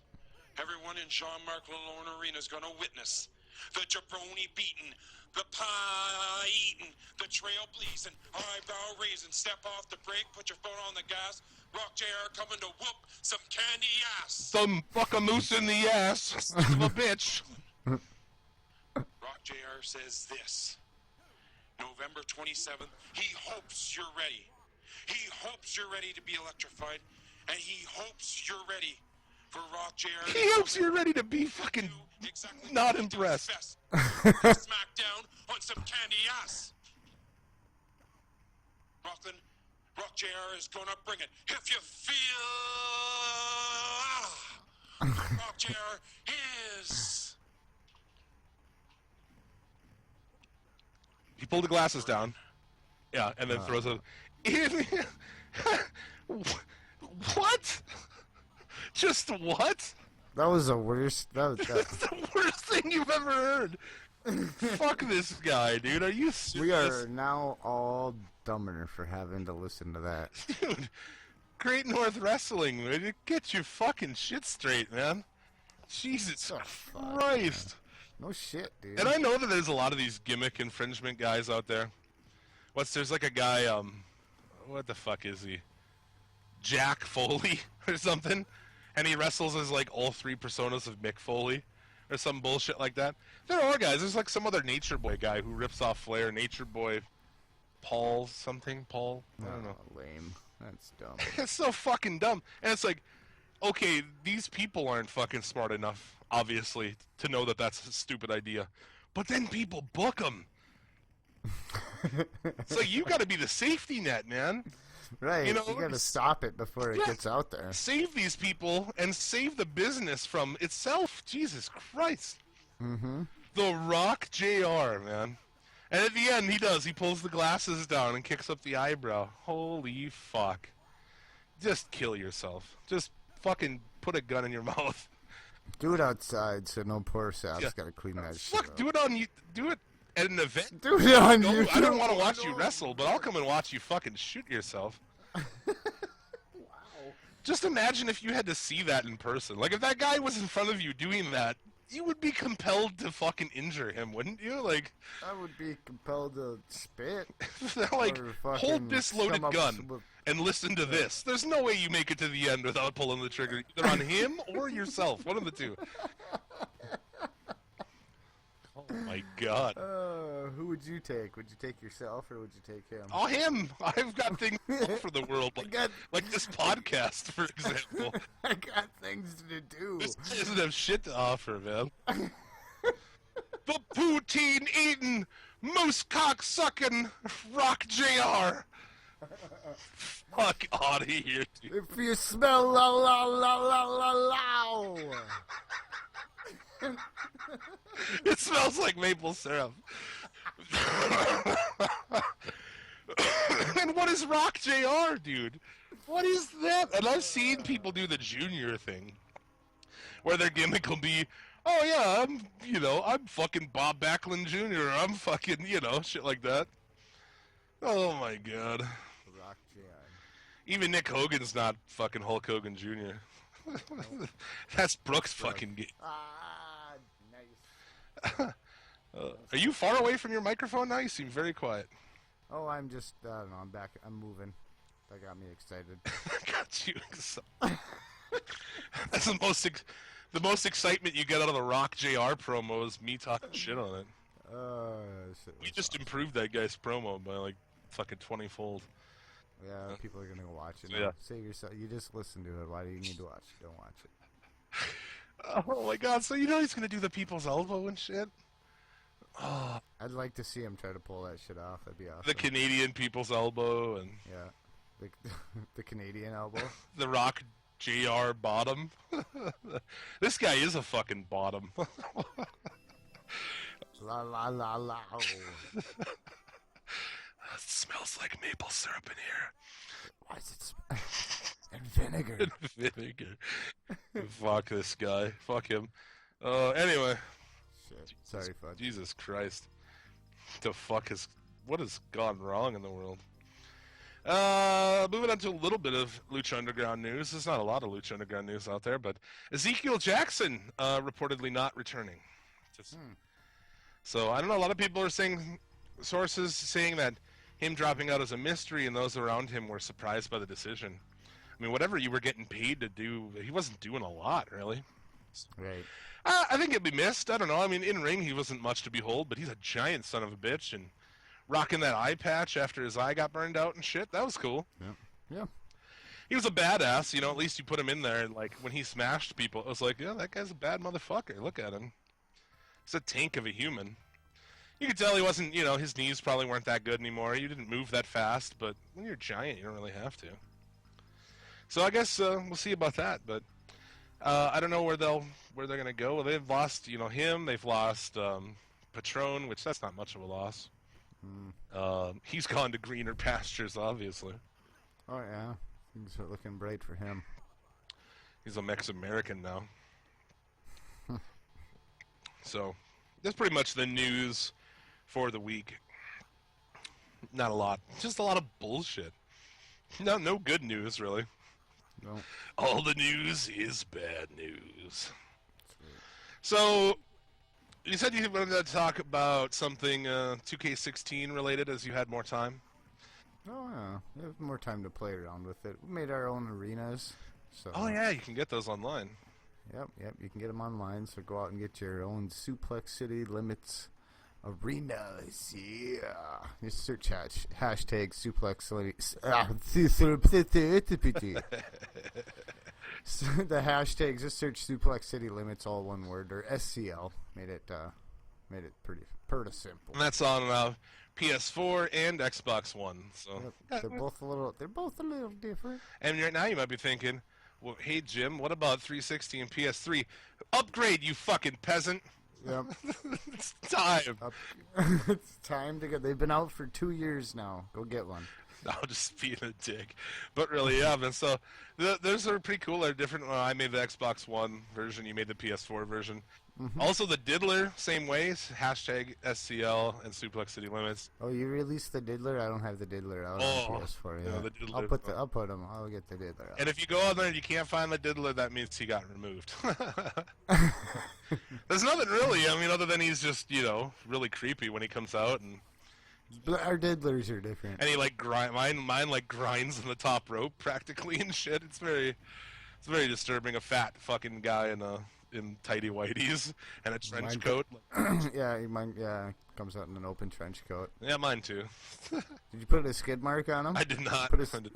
Everyone in Jean-Marc Lalorne Arena is going to witness the jabroni beating, the pie eating, the trailblazing, eyebrow raising, step off the brake, put your foot on the gas. Rock JR coming to whoop some candy ass. Some fuck a moose in the ass. Son of a bitch. JR says this. November 27th, he hopes you're ready. He hopes you're ready to be electrified, and he hopes you're ready for Rock JR. He hopes you're ready to be fucking exactly not impressed. Smackdown on some candy ass. Rock JR is gonna bring it. If you feel Rock JR is. He pulled the glasses down. Yeah, and then throws a... What? Just what? That was the worst. That That's the worst thing you've ever heard. Fuck this guy, dude. Are you serious? we are now all dumber for having to listen to that. Dude, Great North Wrestling, man. Get your fucking shit straight, man. Jesus Christ. No shit, dude. And I know that there's a lot of these gimmick infringement guys out there. There's like a guy, what the fuck is he? Jack Foley or something? And he wrestles as like all three personas of Mick Foley or some bullshit like that. There are guys. There's like some other Nature Boy guy who rips off Flair. Nature Boy Paul something? Paul? I don't know. Lame. That's dumb. It's so fucking dumb. And it's like, okay, these people aren't fucking smart enough, obviously, to know that that's a stupid idea. But then people book them. So you got to be the safety net, man. Right. You know, You gotta stop it before it gets out there. Save these people and save the business from itself. Jesus Christ. Mm-hmm. The Rock JR, man. And at the end, he does. He pulls the glasses down and kicks up the eyebrow. Holy fuck. Just kill yourself. Just fucking put a gun in your mouth. Do it outside so no poor sap's Yeah. gotta clean that shit Fuck, up. do it at an event. Do it on No, YouTube. I don't want to watch you wrestle, but I'll come and watch you fucking shoot yourself. Just imagine if you had to see that in person. Like, if that guy was in front of you doing that, you would be compelled to fucking injure him, wouldn't you? Like, I would be compelled to spit. like, Or fucking hold this loaded come up gun with- and listen to this. There's no way you make it to the end without pulling the trigger, either on him or yourself. One of the two. Oh my god. Who would you take? Would you take yourself or would you take him? Oh, him! I've got things for the world, like this podcast, for example. I got things to do. This guy doesn't have shit to offer, man. The poutine-eating, moose-cock-sucking Rock JR. Fuck out of here, dude. If you smell la la la la la la. It smells like maple syrup. And what is Rock JR, dude? What is that? And I've seen people do the junior thing, where their gimmick will be, oh yeah, I'm fucking Bob Backlund Jr., or I'm fucking, shit like that. Oh my god. Rock J.I. Even Nick Hogan's not fucking Hulk Hogan Jr. That's Brooks fucking game. Ah, nice. Are you far away from your microphone now? You seem very quiet. Oh, I'm just, I don't know, I'm back. I'm moving. That got me excited. Got you excited. That's the most excitement you get out of the Rock JR promo is me talking shit on it. Shit We was just awesome. improved that guy's promo by like fucking 20-fold. Yeah, people are gonna go watch it. Yeah. Now. Say yourself, you just listen to it. Why do you need to watch it? Don't watch it. Oh my god, so he's gonna do the people's elbow and shit? Oh, I'd like to see him try to pull that shit off. That'd be awesome. the Canadian people's elbow and Yeah. The Canadian elbow. the Rock JR bottom. This guy is a fucking bottom. La la la la. It smells like maple syrup in Why is it and vinegar? here. Vinegar. Fuck this guy. Fuck him. Anyway. Shit. Sorry, Fudge. Jesus Christ. What has gone wrong in the world? Moving on to a little bit of Lucha Underground news. There's not a lot of Lucha Underground news out there, but Ezekiel Jackson reportedly not returning. So I don't know. A lot of people are saying, sources saying that him dropping out is a mystery, and those around him were surprised by the decision. I mean, whatever you were getting paid to do, he wasn't doing a lot, really. Right. I think it'd be missed. I don't know. I mean, in ring he wasn't much to behold, but he's a giant son of a bitch, and rocking that eye patch after his eye got burned out and shit. That was cool. Yeah. Yeah. He was a badass, you know. At least you put him in there, and like when he smashed people, it was like, yeah, that guy's a bad motherfucker. Look at him. He's a tank of a human. You could tell he wasn't, you know, his knees probably weren't that good anymore. He didn't move that fast, but when you're giant, you don't really have to. So I guess we'll see about that, but I don't know where they're gonna go. Well, they've lost, you know, him. They've lost Patron, which that's not much of a loss. He's gone to greener pastures, obviously. Oh yeah, things are looking bright for him. He's a Mex-American now. So that's pretty much the news for the week. Not a lot, just a lot of bullshit. No good news really. No. All the news is bad news. So, you said you wanted to talk about something 2K16 related as you had more time? Oh yeah, we have more time to play around with it. We made our own arenas. So. Oh yeah, you can get those online. Yep, you can get them online, so go out and get your own Suplex City Limits arenas. Yeah. Just search hashtag Suplex the hashtags, just search Suplex City Limits, all one word, or SCL. Made it pretty simple. And that's on PS4 and Xbox One. So Yep, they're both a little different. And right now you might be thinking, well, hey Jim, what about 360 and PS3? Upgrade, you fucking peasant. Yep. It's time. It's time to get. They've been out for 2 years now. Go get one. No, just being a dick. But really, yeah, man. So those are pretty cool. They're different. I made the Xbox One version. You made the PS4 version. Mm-hmm. Also, the Diddler, same ways. Hashtag SCL and Suplex City Limits. Oh, you released the Diddler? I don't have the Diddler out on PS4 yet. Yeah, the Diddler. I'll put them. I'll get the Diddler out. And if you go on there and you can't find the Diddler, that means he got removed. There's nothing really. I mean, other than he's just, you know, really creepy when he comes out and. Our Diddlers are different. And he like mine like grinds in the top rope practically and shit. It's very disturbing. A fat fucking guy in tighty whities and a trench coat. Yeah, mine comes out in an open trench coat. Yeah, mine too. Did you put a skid mark on him? I did not.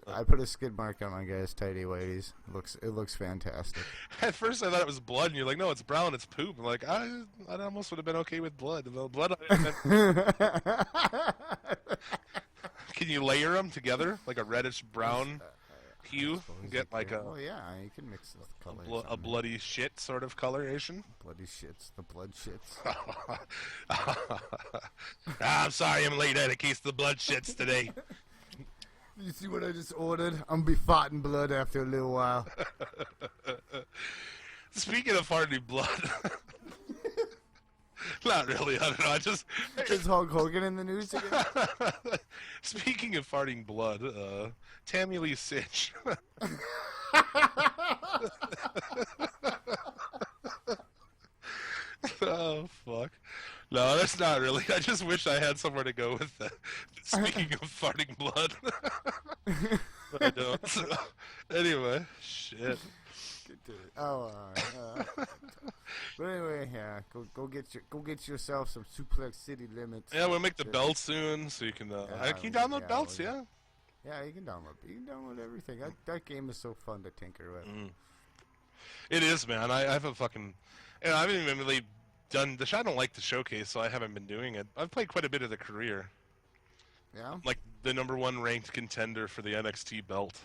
I put a skid mark on my guy's tighty whities. It looks fantastic. At first I thought it was blood, and you're like, no, it's brown, it's poop. I'm like, I almost would have been okay with blood. The blood. Can you layer them together like a reddish brown hue? Get like a. Oh yeah, you can mix the colors. A bloody shit sort of coloration. Bloody shits, the blood shits. I'm sorry, I'm late out of case of the blood shits today. You see what I just ordered? I'm gonna be farting blood after a little while. Speaking of farting blood. Not really, I don't know, Is Hulk Hogan in the news again? Speaking of farting blood, Tammy Lee Sitch. Oh, fuck. No, that's not really. I just wish I had somewhere to go with that. Speaking of farting blood. But I don't. So, anyway, shit. But anyway, yeah, go get yourself some Suplex City Limits. Yeah, we'll make the belt soon, so you can. Can you download belts? Yeah. Yeah, you can download everything. That game is so fun to tinker with. It is, man. I have a fucking. I haven't even really done. I don't like the showcase, so I haven't been doing it. I've played quite a bit of the career. Yeah. Like the #1 ranked contender for the NXT belt.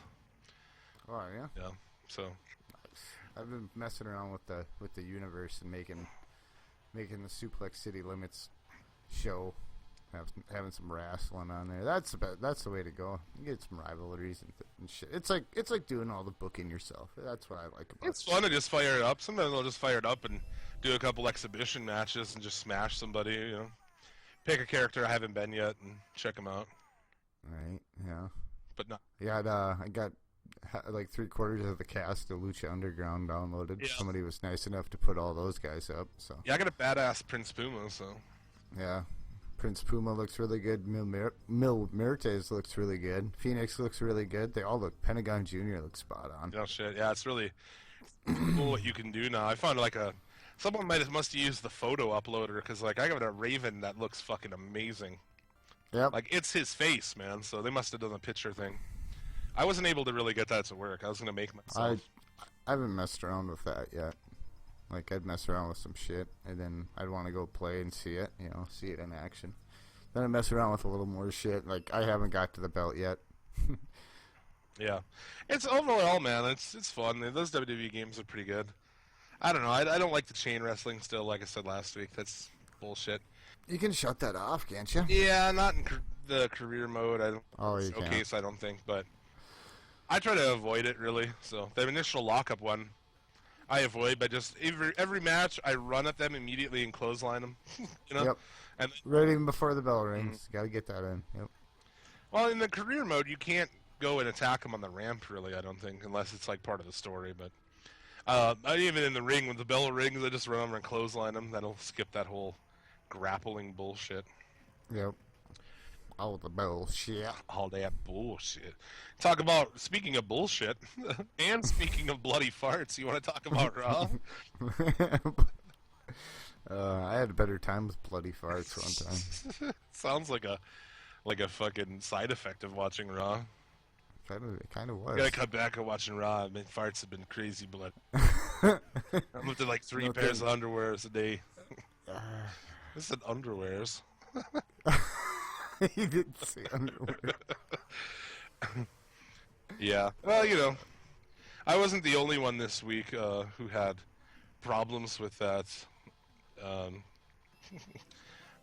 Oh yeah. Yeah. So. I've been messing around with the universe and making the Suplex City Limits show, having some wrestling on there. That's the way to go. You get some rivalries and shit. It's like doing all the booking yourself. That's what I like about it. It's fun to just fire it up. Sometimes I'll just fire it up and do a couple exhibition matches and just smash somebody. You know, pick a character I haven't been yet and check them out. Right. Yeah. But not. Yeah. I got like 3/4 of the cast of Lucha Underground downloaded. Yeah. Somebody was nice enough to put all those guys up. So yeah, I got a badass Prince Puma. So yeah, Prince Puma looks really good. Mil Mertes looks really good. Phoenix looks really good. They all look. Pentagon Jr. looks spot on. Oh shit, yeah, it's really cool what you can do now. I found someone must have used the photo uploader because like I got a Raven that looks fucking amazing. Yep. Like it's his face, man. So they must have done the picture thing. I wasn't able to really get that to work. I was gonna make myself. I haven't messed around with that yet. Like I'd mess around with some shit, and then I'd want to go play and see it, see it in action. Then I mess around with a little more shit. Like I haven't got to the belt yet. Yeah, it's overall, man. It's fun. Those WWE games are pretty good. I don't know. I don't like the chain wrestling still. Like I said last week, that's bullshit. You can shut that off, can't you? Yeah, not in the career mode. I don't. Oh, you can't. Showcase, I don't think, but I try to avoid it really. So the initial lockup one, I avoid, but just every match I run at them immediately and clothesline them. Yep. And right even before the bell rings, got to get that in. Yep. Well, in the career mode, you can't go and attack them on the ramp, really, I don't think, unless it's like part of the story. But even in the ring, when the bell rings, I just run over and clothesline them. That'll skip that whole grappling bullshit. Yep. All the bullshit. All that bullshit. Speaking of bullshit, and speaking of bloody farts, you want to talk about Raw? I had a better time with bloody farts one time. Sounds like a fucking side effect of watching Raw. Kind of was. I gotta cut back on watching Raw. My farts have been crazy blood. I'm up to like 3 pairs of underwears a day. I said underwears. You didn't say underwear. Yeah. Well, I wasn't the only one this week who had problems with that.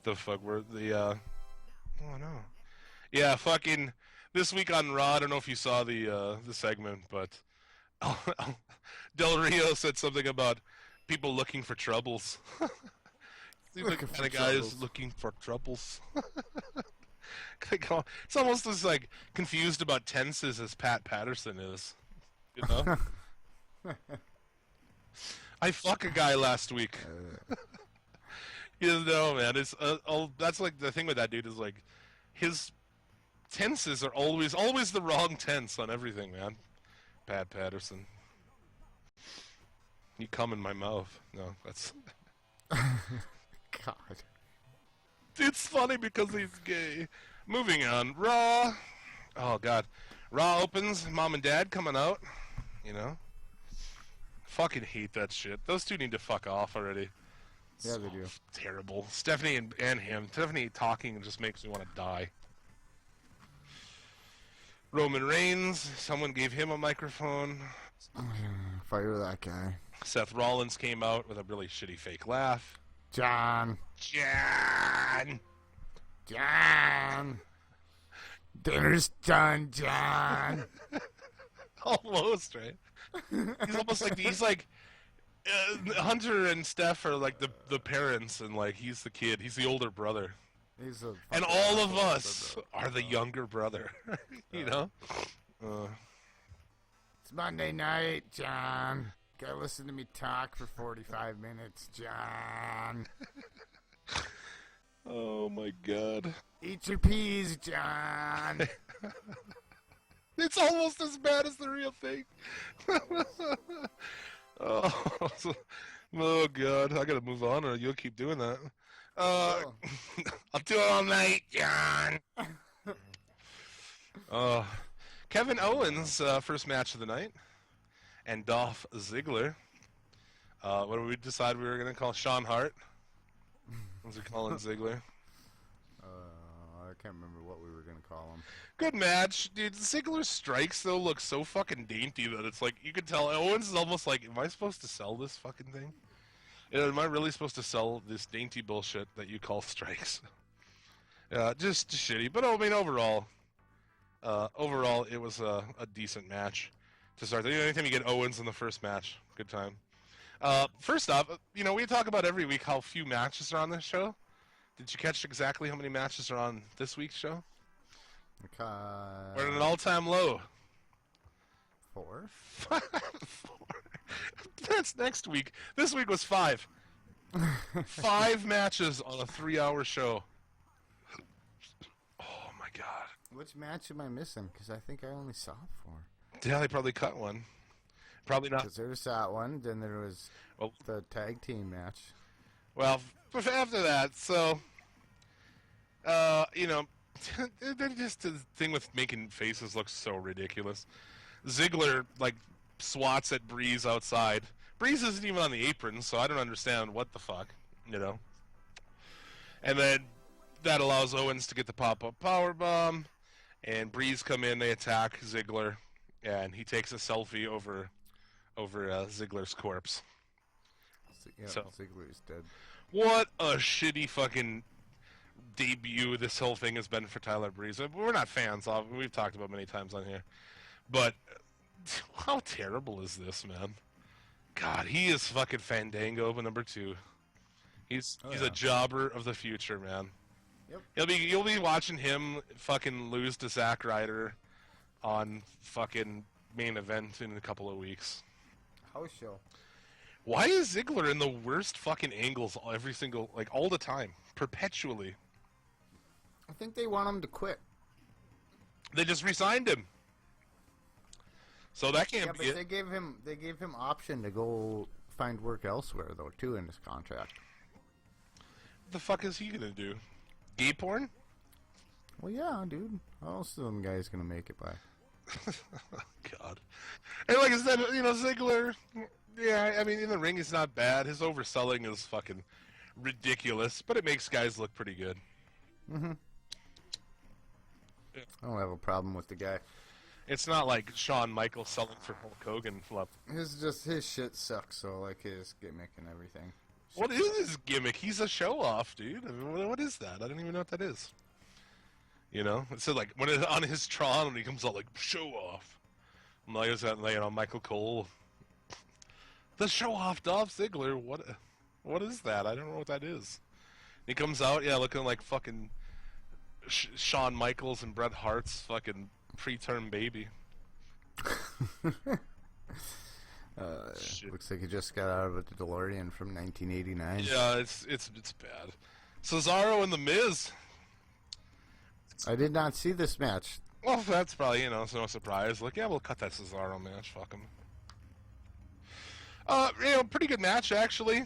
The fuck were the oh no. Yeah, fucking this week on Raw, I don't know if you saw the segment, but Del Rio said something about people looking for troubles. He's the kind of guy who's looking for troubles. It's almost as like confused about tenses as Pat Patterson is. I fuck a guy last week. Man. It's that's like the thing with that dude is like his tenses are always the wrong tense on everything, man. Pat Patterson. You come in my mouth. No, that's. God. It's funny because he's gay. Moving on. Raw. Oh, God. Raw opens. Mom and Dad coming out. Fucking hate that shit. Those two need to fuck off already. Yeah, they do. Terrible. Stephanie and him. Stephanie talking just makes me want to die. Roman Reigns. Someone gave him a microphone. Fire that guy. Seth Rollins came out with a really shitty fake laugh. John. Dinner's done, John. Almost, right? He's like Hunter and Steph are like the parents, and like he's the kid. He's the older brother. And all of us are the younger brother. It's Monday night, John. Gotta listen to me talk for 45 minutes, John. Oh my God. Eat your peas, John. It's almost as bad as the real thing. Oh God. I gotta move on or you'll keep doing that. I'll do it all night, John. Kevin Owens, first match of the night. And Dolph Ziggler. What did we decide we were going to call Sean Hart? What was we calling Ziggler? I can't remember what we were going to call him. Good match. Dude, Ziggler's strikes, though, look so fucking dainty that it's like, you can tell Owens is almost like, am I supposed to sell this fucking thing? Am I really supposed to sell this dainty bullshit that you call strikes? Just shitty. But, I mean, overall, it was a decent match. To start, anytime you get Owens in the first match, good time. First off, we talk about every week how few matches are on this show. Did you catch exactly how many matches are on this week's show? We're at an all-time low. 4? 4. That's next week. This week was 5. 5 matches on a 3-hour show. Oh my God. Which match am I missing? Because I think I only saw 4. Yeah, they probably cut one. Probably not. Because there's that one. Then there was Well, the tag team match. well, but after that, so, you know, they're just the thing with making faces look so ridiculous. Ziggler, like, swats at Breeze outside. Breeze isn't even on the apron, so I don't understand what the fuck, you know. And then that allows Owens to get the pop-up powerbomb, and Breeze come in, they attack Ziggler, and he takes a selfie over Ziggler's corpse. Yeah, So. Ziggler's dead. What a shitty fucking debut this whole thing has been for Tyler Breeze. We're not fans of him. We've talked about it many times on here. But how terrible is this, man? God, he is fucking Fandango, but number 2. He's a jobber of the future, man. Yep. You'll be watching him fucking lose to Zack Ryder on fucking main event in a couple of weeks. House show. Why is Ziggler in the worst fucking angles every single, like, all the time, perpetually? I think they want him to quit. They just re-signed him. So that can't Yeah, be but it. they gave him option to go find work elsewhere though too in his contract. What the fuck is he gonna do? Gay porn? Well, yeah, dude. How else are them guys gonna make it by? God. And like I said, you know, Ziggler, yeah, I mean, in the ring he's not bad. His overselling is fucking ridiculous, but it makes guys look pretty good. Mm-hmm. Yeah. I don't have a problem with the guy. It's not like Shawn Michaels selling for Hulk Hogan flip. His shit sucks. So like his gimmick and everything. What is his gimmick? He's a show-off, dude. I mean, what is that? I don't even know what that is. You know? It said, like, when it's on his Tron, when he comes out, like, show-off. I'm like, is that, you know, Michael Cole? The show-off Dolph Ziggler? What is that? I don't know what that is. He comes out, yeah, looking like fucking Shawn Michaels and Bret Hart's fucking preterm baby. Looks like he just got out of a DeLorean from 1989. Yeah, it's bad. Cesaro and The Miz. I did not see this match. Well, that's probably, you know, it's no surprise. Like, yeah, we'll cut that Cesaro match. Fuck him. You know, pretty good match, actually.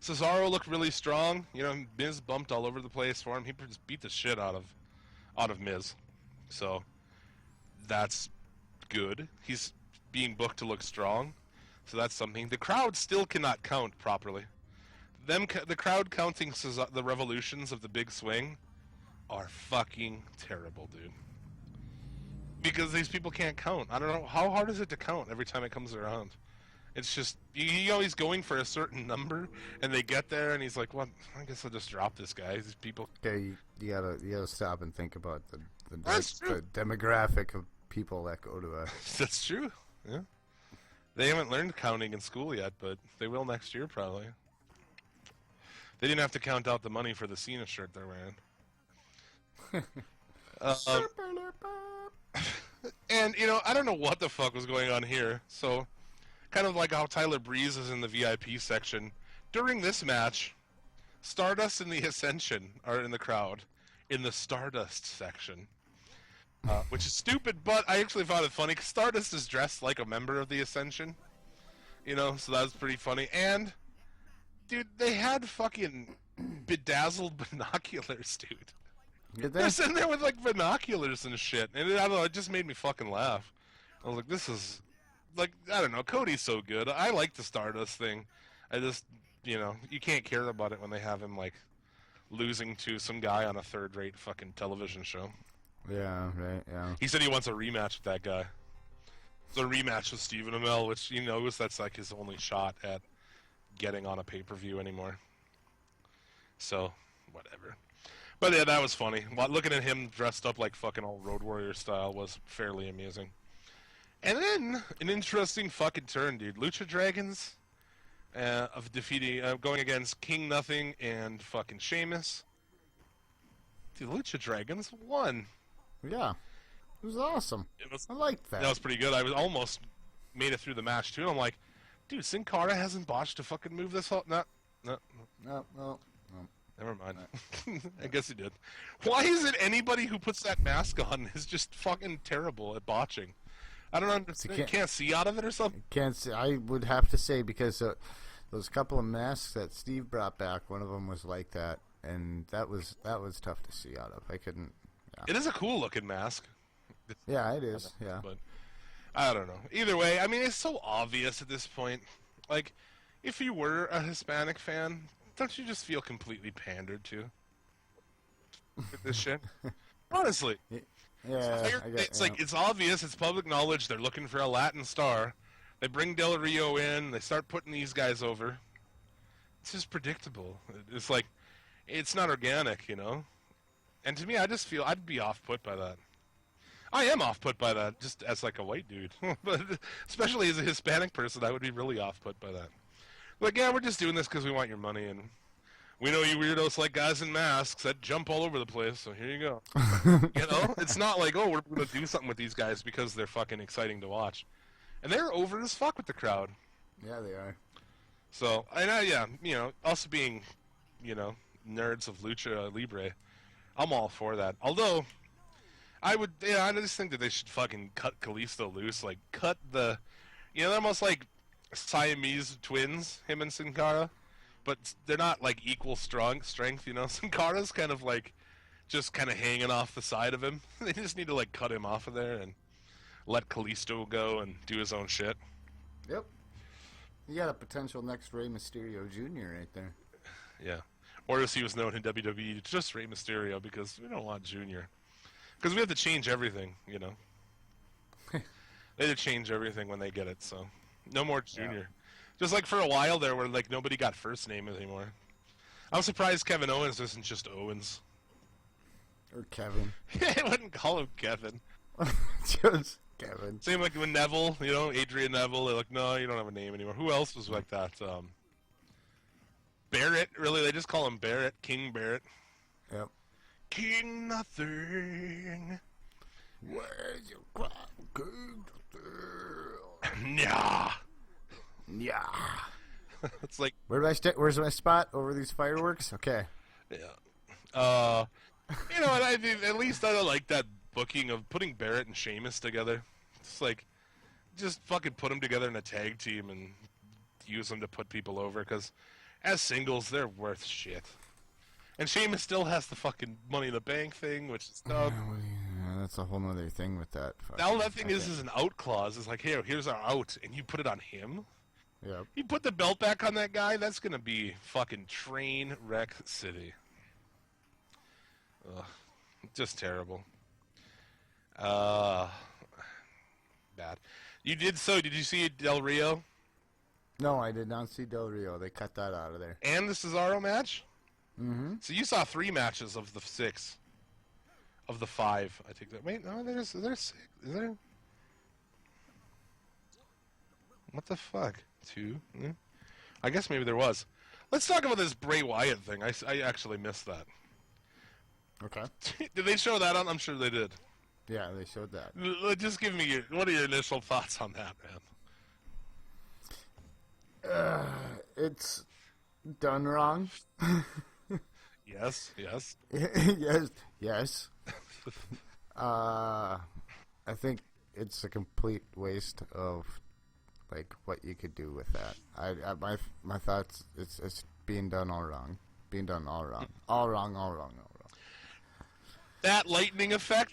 Cesaro looked really strong. You know, Miz bumped all over the place for him. He just beat the shit out of Miz. So, that's good. He's being booked to look strong. So that's something. The crowd still cannot count properly. The crowd counting the revolutions of the big swing are fucking terrible, dude. Because these people can't count. I don't know. How hard is it to count every time it comes around? It's just, he's always going for a certain number, and they get there, and he's like, well, I guess I'll just drop this guy. These people... Okay, you gotta stop and think about the true. demographic of people that go to a... That's true, yeah. They haven't learned counting in school yet, but they will next year, probably. They didn't have to count out the money for the Cena shirt they're wearing. And, you know, I don't know what the fuck was going on here. So, kind of like how Tyler Breeze is in the VIP section. During this match, Stardust and the Ascension are in the crowd, in the Stardust section. Which is stupid, but I actually found it funny, because Stardust is dressed like a member of the Ascension. You know, so that was pretty funny. And, dude, they had fucking bedazzled binoculars, dude. Did They're they? sitting there with, like, binoculars and shit. And I don't know, it just made me fucking laugh. I was like, this is... Like, I don't know, Cody's so good. I like the Stardust thing. I just, you know, you can't care about it when they have him, like, losing to some guy on a third-rate fucking television show. Yeah, right, yeah. He said he wants a rematch with that guy. So a rematch with Stephen Amell, which he knows that's, like, his only shot at getting on a pay-per-view anymore. So, whatever. But yeah, that was funny. Looking at him dressed up like fucking old Road Warrior style was fairly amusing. And then, an interesting fucking turn, dude. Lucha Dragons of defeating, going against King Nothing and fucking Sheamus. Dude, Lucha Dragons won. Yeah. It was awesome. I liked that. That was pretty good. I was almost made it through the match, too. And I'm like, dude, Sin Cara hasn't botched a fucking move this whole... No. No. Never mind. I guess he did. Why is it anybody who puts that mask on is just fucking terrible at botching? I don't understand. You can't see out of it or something? Can't see. I would have to say because those couple of masks that Steve brought back, one of them was like that, and that was tough to see out of. I couldn't. Yeah. It is a cool looking mask. Yeah, it is. Yeah. But I don't know. Either way, I mean, it's so obvious at this point. Like, if you were a Hispanic fan, don't you just feel completely pandered to with this shit? Honestly. Yeah. It's like, it's obvious, it's public knowledge, they're looking for a Latin star. They bring Del Rio in, they start putting these guys over. It's just predictable. It's like, it's not organic, you know? And to me, I just feel I'd be off-put by that. I am off-put by that, just as like a white dude. But especially as a Hispanic person, I would be really off-put by that. Like, yeah, we're just doing this because we want your money, and we know you weirdos like guys in masks that jump all over the place, so here you go. You know? It's not like, oh, we're going to do something with these guys because they're fucking exciting to watch. And they're over as fuck with the crowd. Yeah, they are. So, and yeah, you know, us being, you know, nerds of Lucha Libre, I'm all for that. Although, I just think that they should fucking cut Kalisto loose. Like, cut the, you know, they're almost like Siamese twins, him and Sin Cara. But they're not, like, equal strength, you know? Sin Cara's kind of, like, just kind of hanging off the side of him. They just need to, like, cut him off of there and let Kalisto go and do his own shit. Yep. You got a potential next Rey Mysterio Jr. right there. Yeah. Or as he was known in WWE, just Rey Mysterio, because we don't want Junior. Because we have to change everything, you know? They have to change everything when they get it, so no more Junior. Yeah. Just like for a while there where like nobody got first name anymore. I'm surprised Kevin Owens isn't just Owens. Or Kevin. I wouldn't call him Kevin. Just Kevin. Same like with Neville, you know, Adrian Neville. They're like, no, you don't have a name anymore. Who else was like that? Barrett, really? They just call him Barrett. King Barrett. Yep. King Nothing. Where's your crown, King Nothing? Nah. Yeah. It's like, where's my spot over these fireworks? Okay. Yeah. You know, and at least I don't like that booking of putting Barrett and Sheamus together. It's like, just fucking put them together in a tag team and use them to put people over, because as singles, they're worth shit. And Sheamus still has the fucking Money in the Bank thing, which is dumb. Yeah, that's a whole other thing with that. All that thing is an out clause. It's like, hey, here's our out, and you put it on him? Yep. You put the belt back on that guy, that's gonna be fucking train wreck city. Ugh. Just terrible. Bad. Did you see Del Rio? No, I did not see Del Rio. They cut that out of there. And the Cesaro match? Mm-hmm. So you saw 3 matches of the 6. Of the 5, I think. Wait, no, is there 6? Is there? What the fuck? 2? Hmm? I guess maybe there was. Let's talk about this Bray Wyatt thing. I actually missed that. Okay. Did they show that on? I'm sure they did. Yeah, they showed that. Just give me what are your initial thoughts on that, man? It's done wrong. Yes. yes. I think it's a complete waste of like what you could do with that. My thoughts. It's being done all wrong. Being done all wrong. All wrong. That lightning effect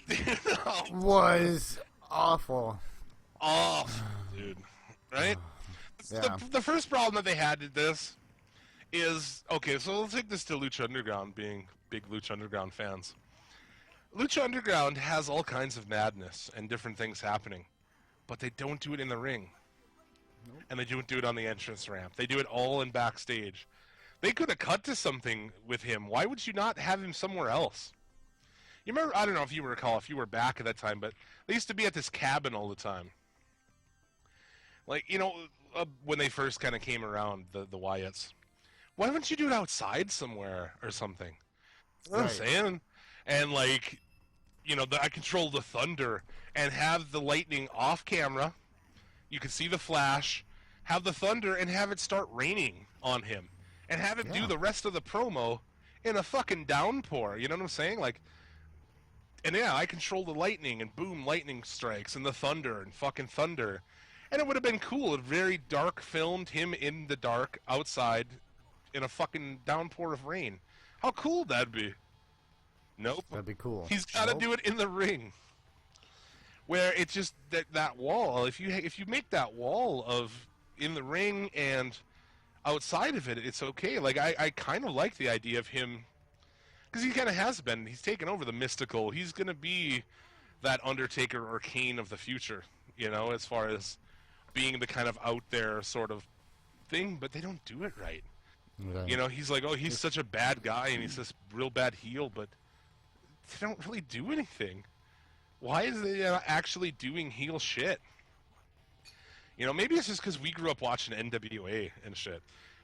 was awful. Awful, dude. Right? Yeah. The first problem that they had with this is, okay, so let's take this to Lucha Underground, being big Lucha Underground fans. Lucha Underground has all kinds of madness and different things happening, but they don't do it in the ring. Nope. And they don't do it on the entrance ramp. They do it all in backstage. They could have cut to something with him. Why would you not have him somewhere else? You remember, I don't know if you recall, if you were back at that time, but they used to be at this cabin all the time. Like, you know, when they first kind of came around, the Wyatts. Why wouldn't you do it outside somewhere or something? You know what I'm saying? And, like, you know, I control the thunder and have the lightning off camera. You can see the flash, have the thunder, and have it start raining on him. And have him do the rest of the promo in a fucking downpour. You know what I'm saying? Like, And yeah, I control the lightning, and boom, lightning strikes, and the thunder, and fucking thunder. And it would have been cool if very dark filmed him in the dark, outside, in a fucking downpour of rain. How cool would that be? Nope. That'd be cool. He's got to do it in the ring. Where it's just that wall, if you make that wall of in the ring and outside of it, it's okay. Like, I kind of like the idea of him, because he kind of has been. He's taken over the mystical. He's going to be that Undertaker or Kane of the future, you know, as far as being the kind of out there sort of thing, but they don't do it right. Yeah. You know, he's like, oh, he's such a bad guy, and he's this real bad heel, but they don't really do anything. Why is they actually doing heel shit? You know, maybe it's just because we grew up watching NWA and shit,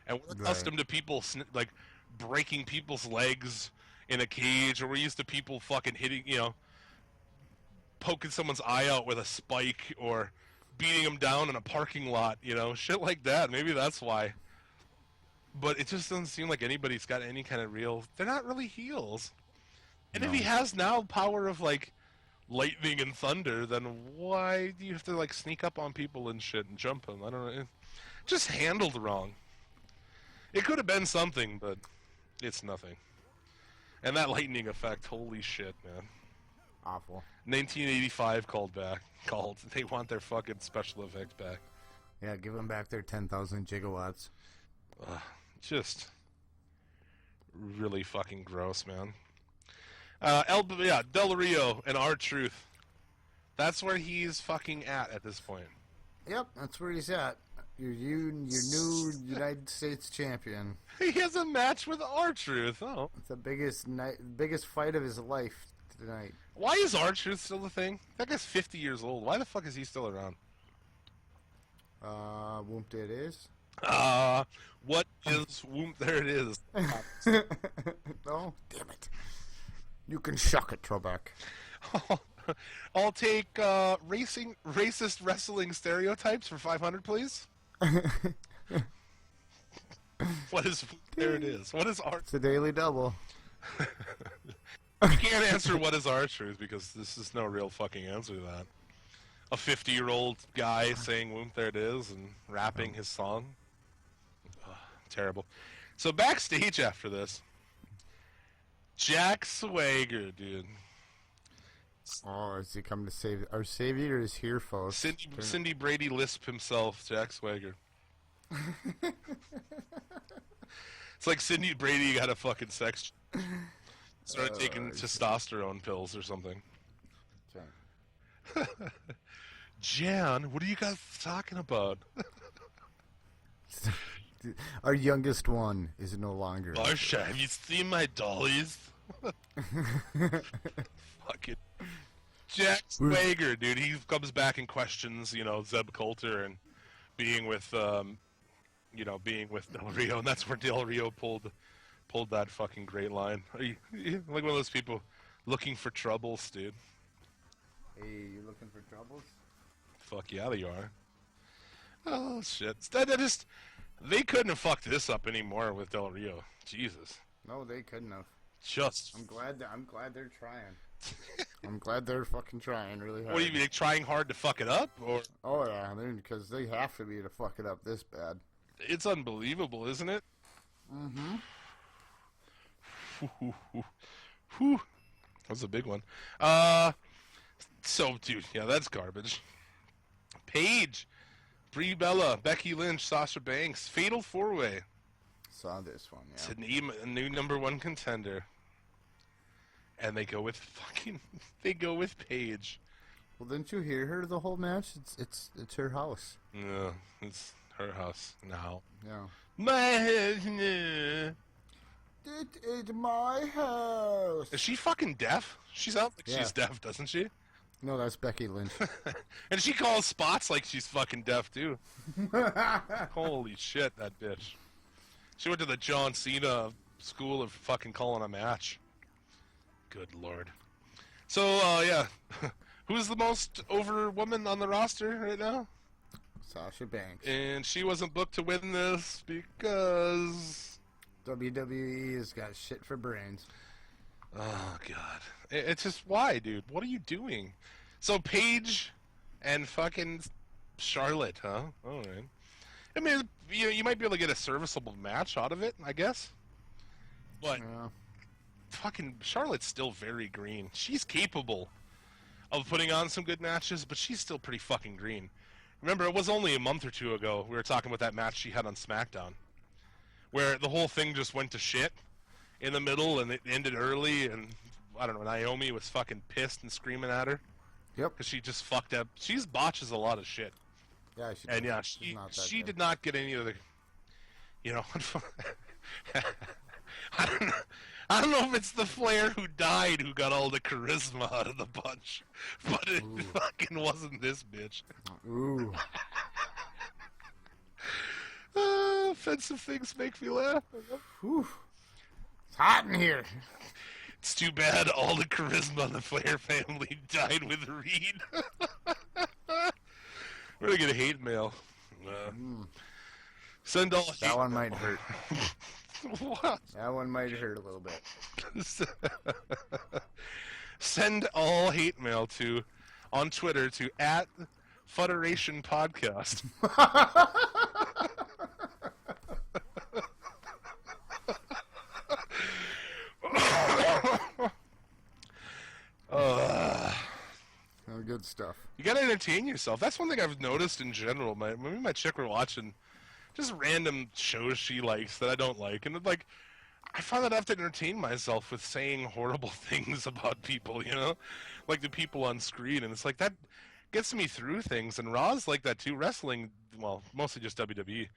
and we're accustomed to people like breaking people's legs in a cage, or we're used to people fucking hitting, you know, poking someone's eye out with a spike, or beating them down in a parking lot, you know, shit like that. Maybe that's why. But it just doesn't seem like anybody's got any kind of real... They're not really heels. And if he has now power of, like, lightning and thunder, then why do you have to, like, sneak up on people and shit and jump them? I don't know. Just handled wrong. It could have been something, but it's nothing. And that lightning effect, holy shit, man. Awful. 1985 called. They want their fucking special effects back. Yeah, give them back their 10,000 gigawatts. Just really fucking gross, man. Del Rio and R-Truth. That's where he's fucking at this point. Yep, that's where he's at. Your new United States champion. He has a match with R-Truth. Oh, It's the biggest fight of his life tonight. why is R-Truth still a thing? That guy's 50 years old. Why the fuck is he still around? Whoop it is. What is whoop? There it is. No, damn it. You can shuck it, Trebek. I'll take racist wrestling stereotypes for 500, please. What is there? It is. What is R? It's a daily double. You can't answer what is R-Truth because this is no real fucking answer to that. A 50-year-old guy saying "Whoop, there it is" and rapping his song. Ugh, terrible. So backstage after this, Jack Swagger, dude. Oh, is he come to save? Our savior is here, folks. Cindy Brady Lisp himself, Jack Swagger. It's like Cindy Brady got a fucking sex. Started taking testosterone pills or something. Jan, what are you guys talking about? Our youngest one is no longer. Marsha, have you seen my dollies? Fucking Jack Swagger, dude. He comes back and questions, you know, Zeb Coulter and being with Del Rio, and that's where Del Rio pulled that fucking great line. Are you like one of those people looking for troubles, dude? Hey, you looking for troubles? Fuck yeah, they are. Oh shit! They couldn't have fucked this up anymore with Del Rio. Jesus. No, they couldn't have. Just. I'm glad they're trying. I'm glad they're fucking trying really hard. What do you mean, trying hard to fuck it up, or? Oh yeah, because they have to be to fuck it up this bad. It's unbelievable, isn't it? Mm-hmm. Whew. That was a big one. So, dude, yeah, that's garbage. Paige, Brie Bella, Becky Lynch, Sasha Banks, Fatal 4-Way. Saw this one, yeah. To name a new #1 contender. And they go with Paige. Well, didn't you hear her the whole match? It's her house. No, it's her house now. Yeah. My house. It is my house. Is she fucking deaf? She sounds like she's deaf, doesn't she? No, that's Becky Lynch. And she calls spots like she's fucking deaf, too. Holy shit, that bitch. She went to the John Cena school of fucking calling a match. Good lord. So, yeah. Who's the most over woman on the roster right now? Sasha Banks. And she wasn't booked to win this because... WWE has got shit for brains. Oh God, it's just why, dude? What are you doing? So Paige and fucking Charlotte, huh? All right. I mean, you might be able to get a serviceable match out of it, I guess. But Yeah. fucking Charlotte's still very green. She's capable of putting on some good matches, but she's still pretty fucking green. Remember, it was only a month or two ago we were talking about that match she had on SmackDown, where the whole thing just went to shit in the middle and it ended early, and I don't know, Naomi was fucking pissed and screaming at her Yep. because she just fucked up. She's botches a lot of shit. Yeah, she And did. yeah, She's not that she good. did not get any of the, you know, I don't know. I don't know if it's the Flair who died who got all the charisma out of the bunch, but it fucking wasn't this bitch. Ooh. Offensive things make me laugh. Whew. It's hot in here. It's too bad all the charisma of the Flair family died with Reed. We're gonna get hate mail. Send all That hate one might hurt. What? That one might hurt a little bit. Send all hate mail to on Twitter to @Federation Podcast. Oh, good stuff. You gotta entertain yourself. That's one thing I've noticed in general. Me and my chick were watching just random shows she likes that I don't like, and like I find that I have to entertain myself with saying horrible things about people, you know, like the people on screen, and it's like that gets me through things. And Raw's like that too. Wrestling, well, mostly just WWE.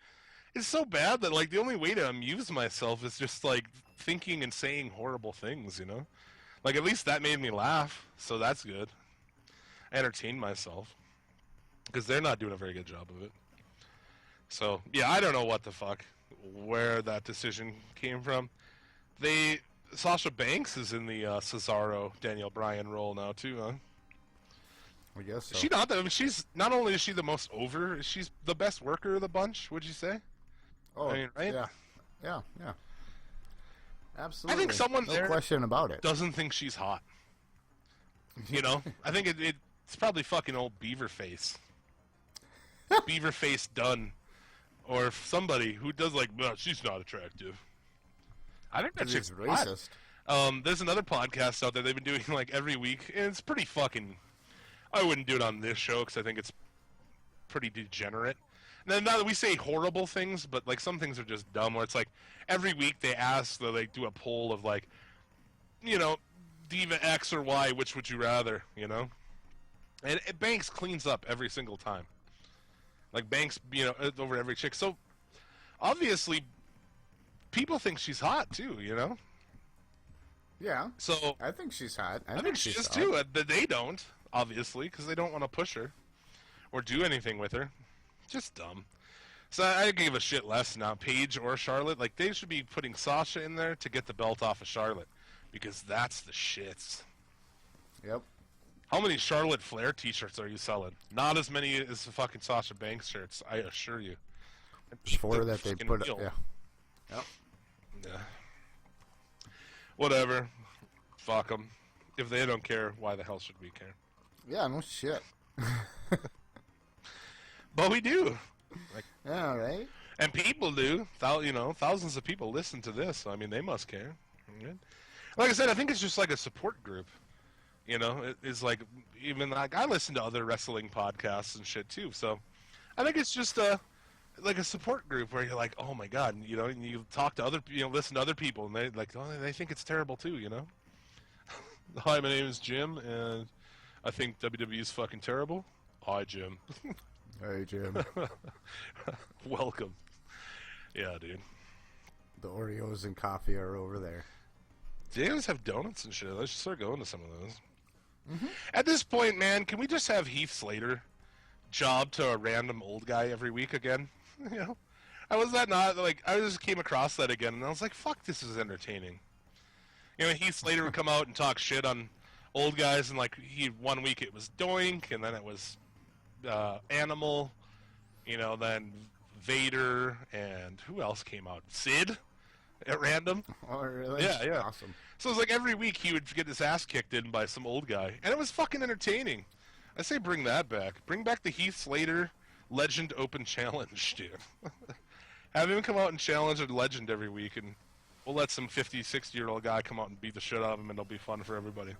It's so bad that like the only way to amuse myself is just like thinking and saying horrible things, you know. Like at least that made me laugh, so that's good. I entertained myself because they're not doing a very good job of it. So yeah, I don't know what the fuck, where that decision came from. Sasha Banks is in the Cesaro Daniel Bryan role now too, huh? I guess so. She not the, she's not only is she the most over, she's the best worker of the bunch. Would you say? Oh, I mean, right? Yeah. Absolutely. I think someone no there question about it. doesn't think she's hot. You know, I think it's probably fucking old Beaverface. Beaverface Dunn. Or somebody who does like, well, she's not attractive. I think that He's chick's hot. racist. There's another podcast out there they've been doing like every week, and it's pretty fucking. I wouldn't do it on this show because I think it's pretty degenerate. And then now that we say horrible things, but like some things are just dumb. Where it's like every week they do a poll of like, you know, Diva X or Y, which would you rather, you know? And Banks cleans up every single time. Like Banks, you know, over every chick. So obviously, people think she's hot too, you know. Yeah. So I think she's hot. I think she is too. But they don't, obviously, because they don't want to push her or do anything with her. Just dumb. So I give a shit less now, Paige or Charlotte. Like they should be putting Sasha in there to get the belt off of Charlotte, because that's the shits. Yep. How many Charlotte Flair t-shirts are you selling? Not as many as the fucking Sasha Banks shirts, I assure you. Before that they put it. deal. Yeah. Yep. Yeah. Whatever. Fuck them. If they don't care, why the hell should we care? Yeah. No shit. But we do. Like, Yeah. Right. and people do. You know, thousands of people listen to this. So, I mean, they must care. Right? Like I said, I think it's just like a support group. You know, it's like, even like I listen to other wrestling podcasts and shit too. So I think it's just like a support group where you're like, oh my god, you know, and you talk to listen to other people, and they like, oh, they think it's terrible too, you know. Hi, my name is Jim, and I think WWE is fucking terrible. Hi, Jim. Hey, Jim. Welcome. Yeah, dude. The Oreos and coffee are over there. They always have donuts and shit. I should start going to some of those. Mm-hmm. At this point, man, can we just have Heath Slater job to a random old guy every week again? You know, I just came across that again, and I was like, fuck, this is entertaining. You know, Heath Slater would come out and talk shit on old guys, and like one week it was Doink, and then it was Animal, you know, then Vader, and who else came out? Sid. at random. Oh, really? Yeah. Awesome. So it was like every week he would get his ass kicked in by some old guy, and it was fucking entertaining. I say bring that back. Bring back the Heath Slater Legend Open Challenge, dude. Have him come out and challenge a legend every week, and we'll let some 50, 60-year-old guy come out and beat the shit out of him, and it'll be fun for everybody.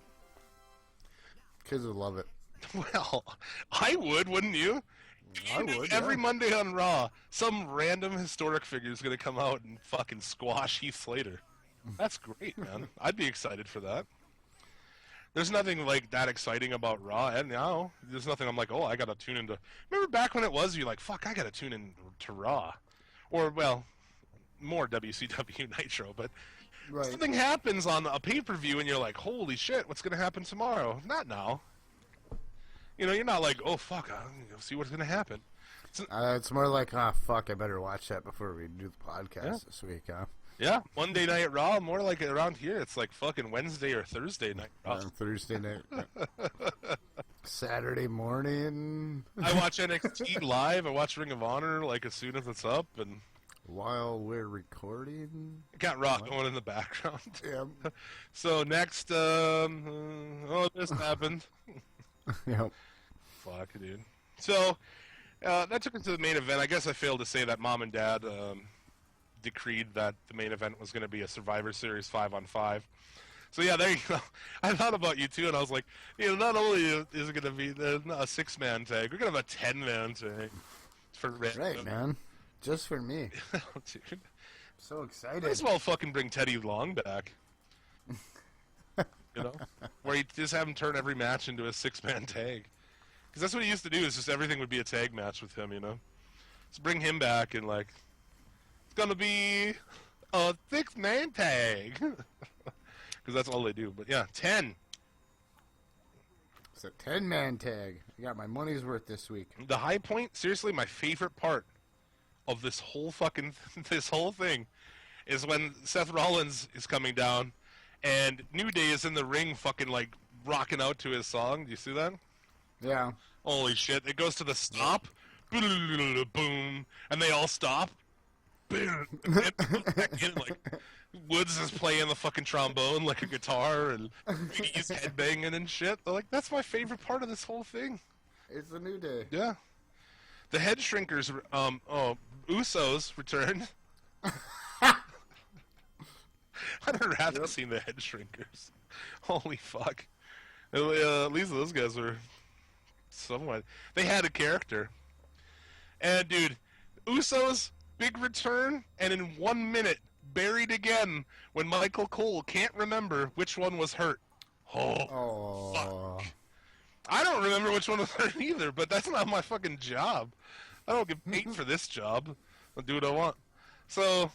Kids would love it. Well, I would, wouldn't you? I would, Every yeah. Monday on Raw, some random historic figure is going to come out and fucking squash Heath Slater. That's great, man. I'd be excited for that. There's nothing like that exciting about Raw, and now there's nothing I'm like, oh, I got to tune into. Remember back when it was, you're like, fuck, I got to tune in to Raw. Or, well, more WCW Nitro, but Right. something happens on a pay-per-view and you're like, holy shit, what's going to happen tomorrow? Not now. You know, you're not like, oh, fuck, I'm going to see what's going to happen. It's more like, fuck, I better watch that before we do the podcast this week, huh? Yeah, Monday Night Raw, more like around here, it's like fucking Wednesday or Thursday Night Raw. Thursday night. Saturday morning. I watch NXT live, I watch Ring of Honor, like, as soon as it's up, and While we're recording. got Raw going in the background. Yeah. So next, this happened. Yep. Fuck, dude. So, that took us to the main event. I guess I failed to say that Mom and Dad decreed that the main event was going to be a Survivor Series 5-on-5. So, yeah, there you go. I thought about you, too, and I was like, you know, not only is it going to be a 6-man tag, we're going to have a 10-man tag. For Right, man. Just for me. Dude. So excited. Might as well fucking bring Teddy Long back. You know? Where you just have him turn every match into a 6-man tag. Because that's what he used to do, is just everything would be a tag match with him, you know? Just bring him back and, like, it's gonna be a 6-man tag. Because that's all they do. But, yeah, 10. It's a 10-man tag. I got my money's worth this week. The high point, seriously, my favorite part of this whole fucking, this whole thing is when Seth Rollins is coming down and New Day is in the ring fucking, like, rocking out to his song. Do you see that? Yeah. Holy shit. It goes to the stop. Boom. And they all stop. Boom. And it goes back in, like, Woods is playing the fucking trombone like a guitar and he's headbanging and shit. They're like, that's my favorite part of this whole thing. It's a new day. Yeah. The head shrinkers, Usos returned. I'd rather seen the head shrinkers. Holy fuck. At least those guys were somewhat. They had a character. And, dude, Usos, big return, and in 1 minute, buried again when Michael Cole can't remember which one was hurt. Oh. Fuck. I don't remember which one was hurt either, but that's not my fucking job. I don't get paid for this job. I'll do what I want. So,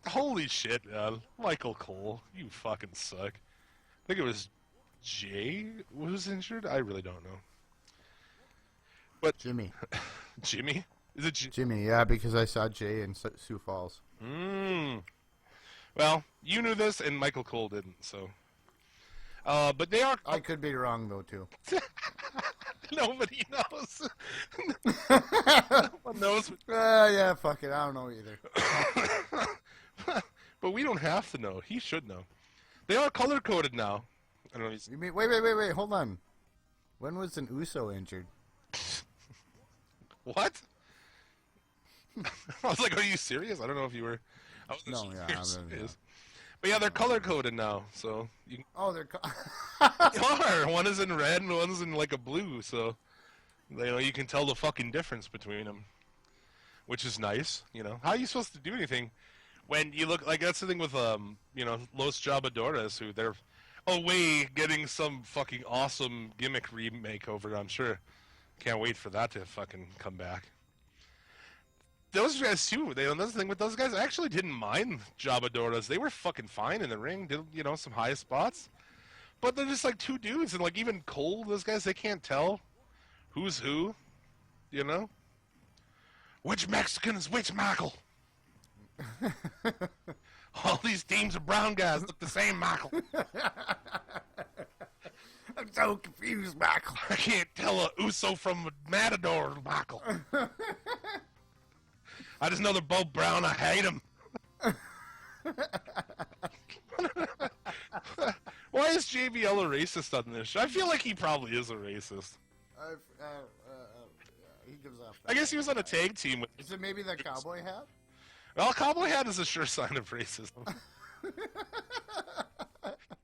holy shit, man. Michael Cole, you fucking suck. I think it was Jay who was injured? I really don't know. But Jimmy. Jimmy? Is it Jimmy, yeah, because I saw Jay in Sioux Falls. Well, you knew this, and Michael Cole didn't, so... but they are... I could be wrong, though, too. Nobody knows. No one knows. Yeah, fuck it. I don't know either. But we don't have to know. He should know. They are color-coded now. I don't know. You mean, wait, hold on. When was an Uso injured? What? I was like, are you serious? I don't know if you were... I wasn't serious. But yeah, they're color-coded now, so... You can... Oh, they're... They are. One is in red and one's in, like, a blue, so... You know, you can tell the fucking difference between them. Which is nice, you know. How are you supposed to do anything when you look... Like, that's the thing with, you know, Los Jabadores, who they're away getting some fucking awesome gimmick remake over, I'm sure. Can't wait for that to fucking come back. Those guys, too, that's the thing with those guys, I actually didn't mind Jabadores. They were fucking fine in the ring, did, you know, some high spots. But they're just like two dudes, and like even Cole, those guys, they can't tell who's who, you know? Which Mexican is which Michael? All these teams of brown guys look the same, Michael. I'm so confused, Michael. I can't tell a Uso from a Matador, Michael. I just know they're both brown. I hate them. Why is JBL a racist on this show? I feel like he probably is a racist. He gives off. I guess he was on a tag team with. Is it maybe the cowboy hat? Well, cowboy hat is a sure sign of racism.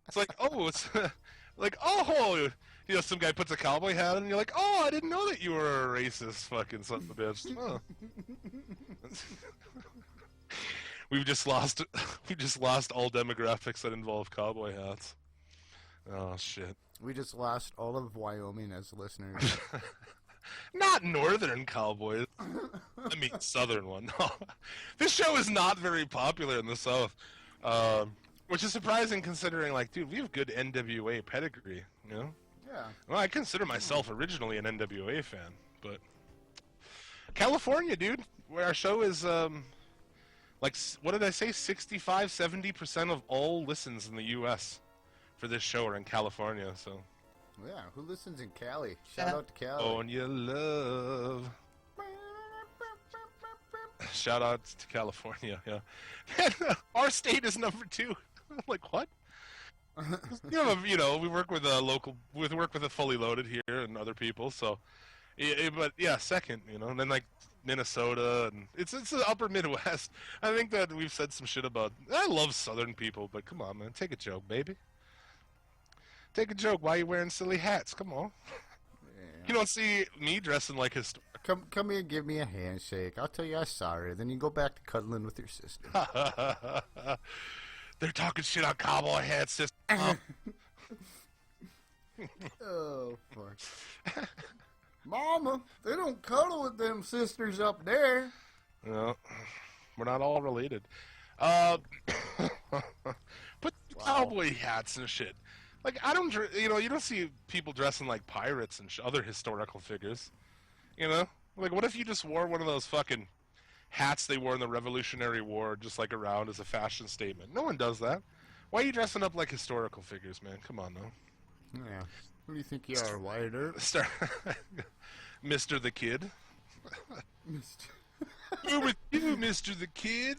It's like, oh, it's like, oh, you know, some guy puts a cowboy hat on, and you're like, oh, I didn't know that you were a racist, fucking son of a bitch. Oh. We've just lost all demographics that involve cowboy hats. Oh shit. We just lost all of Wyoming as listeners. Not northern cowboys. I mean southern one. No. This show is not very popular in the South, which is surprising considering, like, dude, we have good NWA pedigree. You know. Yeah. Well, I consider myself originally an NWA fan, but California, dude, where our show is, like, what did I say? 65-70% of all listens in the U.S. for this show are in California. So. Yeah, who listens in Cali? Shout out to Cali. California love. Shout out to California, yeah. Our state is number 2. I'm like, what? You know, we work with a Fully Loaded here and other people, so, but yeah, second, you know, and then like Minnesota, and it's the upper Midwest. I think that we've said some shit about, I love Southern people, but come on, man, take a joke, baby. Take a joke. Why are you wearing silly hats? Come on. Yeah. You don't see me dressing like his. Come here, give me a handshake. I'll tell you I'm sorry. Then you go back to cuddling with your sister. They're talking shit on cowboy hats, sister. Oh, fuck. Mama, they don't cuddle with them sisters up there. No, we're not all related. Put cowboy hats and shit. Like, I don't, you know, you don't see people dressing like pirates and other historical figures. You know? Like, what if you just wore one of those fucking hats they wore in the Revolutionary War just, like, around as a fashion statement? No one does that. Why are you dressing up like historical figures, man? Come on, now. Yeah. Who do you think you are, Wyatt Earp? Mr. the Kid. We're with you, Mr. the Kid.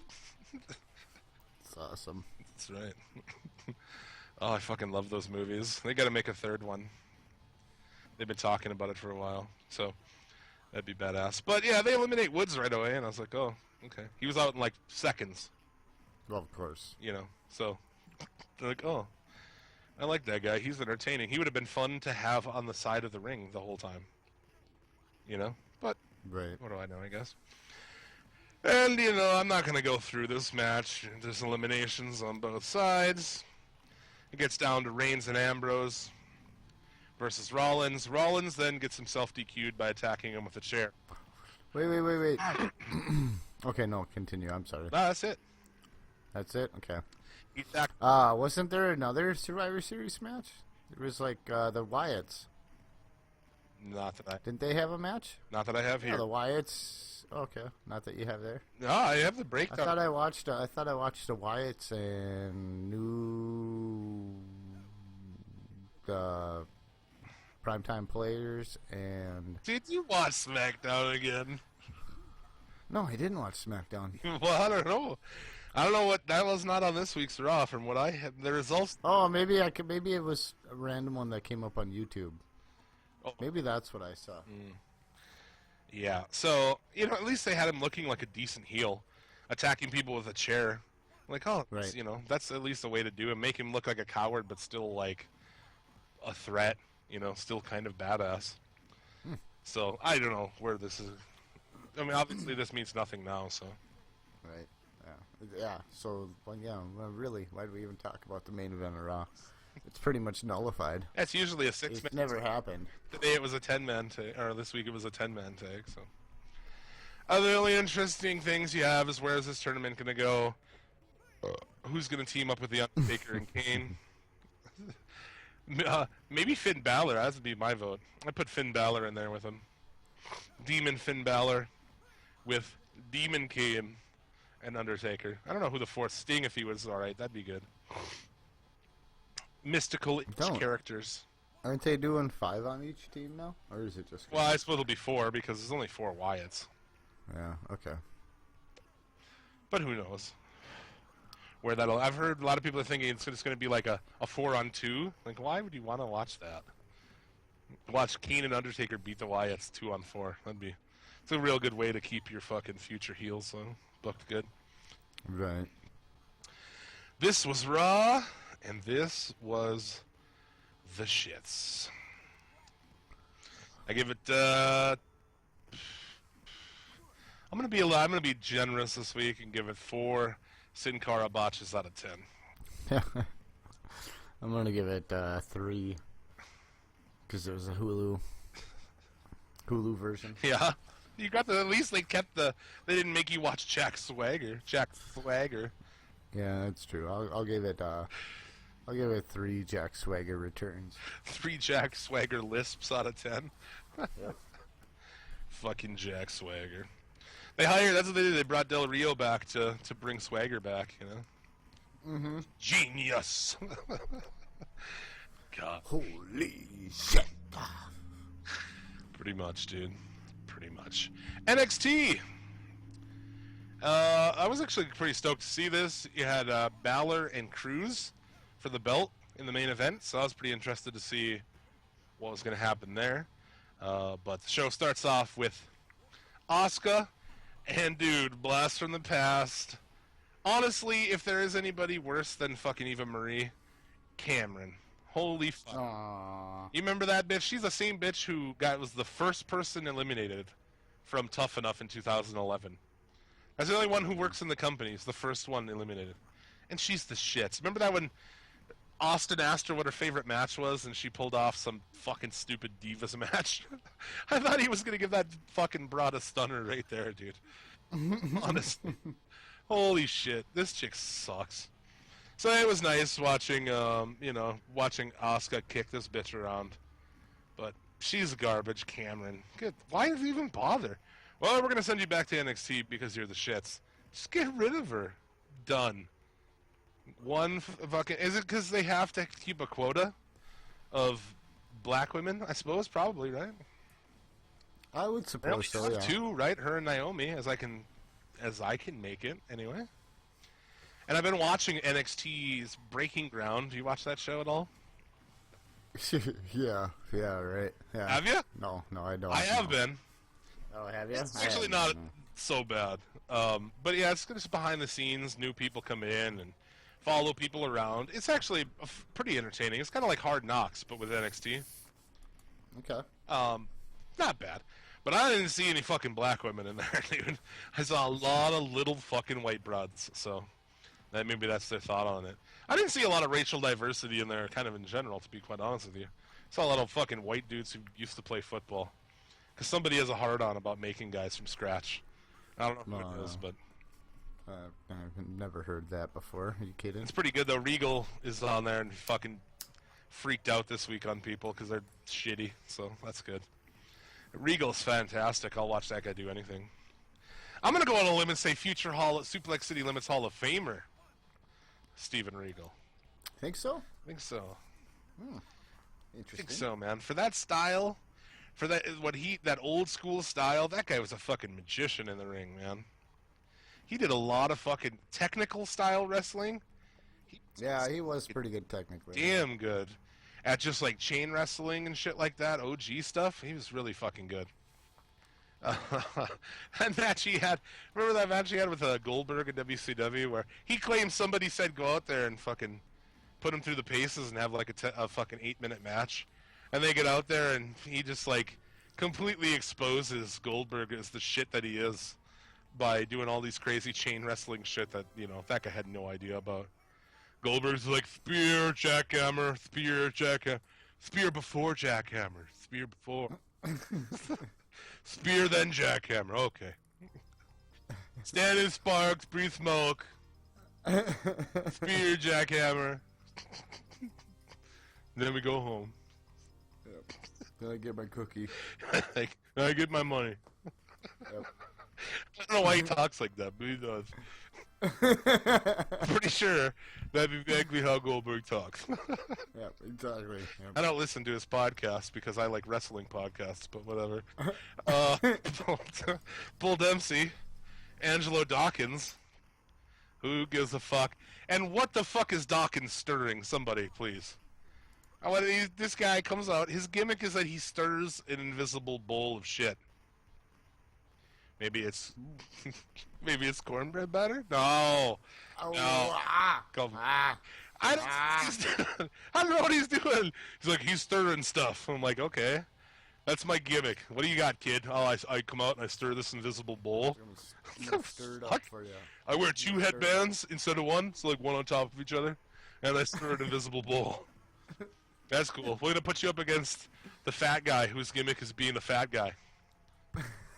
That's awesome. That's right. Oh, I fucking love those movies. They gotta make a third one. They've been talking about it for a while, so that'd be badass. But yeah, they eliminate Woods right away, and I was like, oh, okay. He was out in like seconds. Well, of course. You know, so they're like, oh, I like that guy. He's entertaining. He would have been fun to have on the side of the ring the whole time. You know? But Right. what do I know, I guess? And, you know, I'm not gonna go through this match. There's eliminations on both sides. It gets down to Reigns and Ambrose versus Rollins. Rollins then gets himself DQ'd by attacking him with a chair. Wait. Okay, no, continue. I'm sorry. That's it. That's it? Okay. He attacked. Wasn't there another Survivor Series match? There was like the Wyatts. Not that Didn't they have a match? I have Yeah, here. the Wyatts. Okay, not that you have there. No, I have the I breakdown. thought I watched the Wyatts and the Primetime Players and. Did you watch SmackDown again? No, I didn't watch SmackDown. Well, I don't know. I don't know what that was not on this week's Raw. From what I have, the results. Oh, maybe it was a random one that came up on YouTube. Oh. Maybe that's what I saw. Yeah. So you know, at least they had him looking like a decent heel, attacking people with a chair. Like, oh, Right. you know, that's at least a way to do it. Make him look like a coward, but still like a threat. You know, still kind of badass. So I don't know where this is. I mean, obviously this means nothing now. So. Right. Yeah. So, really, why do we even talk about the main event of Raw? It's pretty much nullified. That's usually a 6-man. It never happened. Today it was a 10-man tag, or this week it was a 10-man tag. So, other really interesting things you have is where is this tournament going to go? Who's going to team up with the Undertaker and Kane? Maybe Finn Balor. That would be my vote. I put Finn Balor in there with him. Demon Finn Balor with Demon Kane and Undertaker. I don't know who the fourth Sting, if he was all right. That'd be good. Mystical characters. Aren't they doing 5 on each team now? Or is it just... Well, I suppose it'll be 4 because there's only 4 Wyatts. Yeah, okay. But who knows? where that'll. I've heard a lot of people are thinking it's just going to be like a 4-on-2. Like, why would you want to watch that? Watch Kane and Undertaker beat the Wyatts 2-on-4. It's a real good way to keep your fucking future heels booked good. Right. This was Raw, and this was the shits. I give it. I'm gonna be generous this week and give it 4 Sin Cara botches out of 10. I'm gonna give it 3 because it was a Hulu version. Yeah, you got at least they kept they didn't make you watch Jack Swagger. Yeah, that's true. I'll give it 3 Jack Swagger returns. 3 Jack Swagger lisps out of 10. Yep. Fucking Jack Swagger. That's what they did. They brought Del Rio back to bring Swagger back, you know? Mm-hmm. Genius! God. Holy shit. Pretty much, dude. Pretty much. NXT! I was actually pretty stoked to see this. You had Balor and Cruz for the belt in the main event, so I was pretty interested to see what was going to happen there. But the show starts off with Asuka and, dude, blast from the past. Honestly, if there is anybody worse than fucking Eva Marie, Cameron. Holy fuck. Aww. You remember that bitch? She's the same bitch who was the first person eliminated from Tough Enough in 2011. That's the only one who works in the company. It's the first one eliminated. And she's the shit. Remember that when Austin asked her what her favorite match was and she pulled off some fucking stupid Divas match? I thought he was going to give that fucking broad a stunner right there, dude. Honestly. Holy shit. This chick sucks. So it was nice watching Asuka kick this bitch around. But she's garbage, Cameron. Good. Why did you even bother? Well, we're going to send you back to NXT because you're the shits. Just get rid of her. Done. Is it because they have to keep a quota of black women? I suppose, probably, right? I would suppose so, yeah. 2, right? Her and Naomi, as I can make it, anyway. And I've been watching NXT's Breaking Ground. Do you watch that show at all? yeah, right. Yeah. Have you? No, I don't. I have been. Oh, have you? It's actually not so bad. But yeah, it's just behind the scenes. New people come in and follow people around. It's actually pretty entertaining. It's kind of like Hard Knocks, but with NXT. Okay. Not bad. But I didn't see any fucking black women in there, dude. I saw a lot of little fucking white broads, so maybe that's their thought on it. I didn't see a lot of racial diversity in there, kind of in general, to be quite honest with you. I saw a lot of fucking white dudes who used to play football. Because somebody has a hard-on about making guys from scratch. I don't know who it is, but I've never heard that before. Are you kidding? it's pretty good, though. Regal is on there and fucking freaked out this week on people because they're shitty, so that's good. Regal's fantastic. I'll watch that guy do anything. I'm going to go on a limb and say future Suplex City Limits Hall of Famer, Steven Regal. Think so? I think so. Interesting. I think so, man. For that style, that old school style, that guy was a fucking magician in the ring, man. He did a lot of fucking technical style wrestling. Yeah, he was pretty good technically. Damn good. At just like chain wrestling and shit like that, OG stuff, he was really fucking good. That match he had, remember that match he had with Goldberg at WCW where he claimed somebody said go out there and fucking put him through the paces and have like a fucking 8-minute match. And they get out there and he just like completely exposes Goldberg as the shit that he is by doing all these crazy chain wrestling shit that, that guy had no idea about. Goldberg's like, spear, jackhammer, spear, jackhammer, spear before jackhammer, spear before. Spear, then jackhammer, okay. Stand in sparks, breathe smoke. Spear, jackhammer. Then we go home. Yep. Then I get my cookie. I get my money. Yep. I don't know why he talks like that, but he does. I'm pretty sure that'd be exactly how Goldberg talks. Yep, exactly. Yep. I don't listen to his podcast because I like wrestling podcasts, but whatever. Bull Dempsey, Angelo Dawkins, Who gives a fuck? And what the fuck is Dawkins stirring? Somebody, please. This guy comes out. His gimmick is that he stirs an invisible bowl of shit. Maybe it's cornbread batter? No. Oh, No. Come on. I don't know what he's doing. He's like, he's stirring stuff. I'm like, okay. That's my gimmick. What do you got, kid? Oh, I come out and I stir this invisible bowl. Stir it up for you. I wear two headbands instead of one, so like one on top of each other, and I stir an invisible bowl. That's cool. We're gonna put you up against the fat guy whose gimmick is being a fat guy.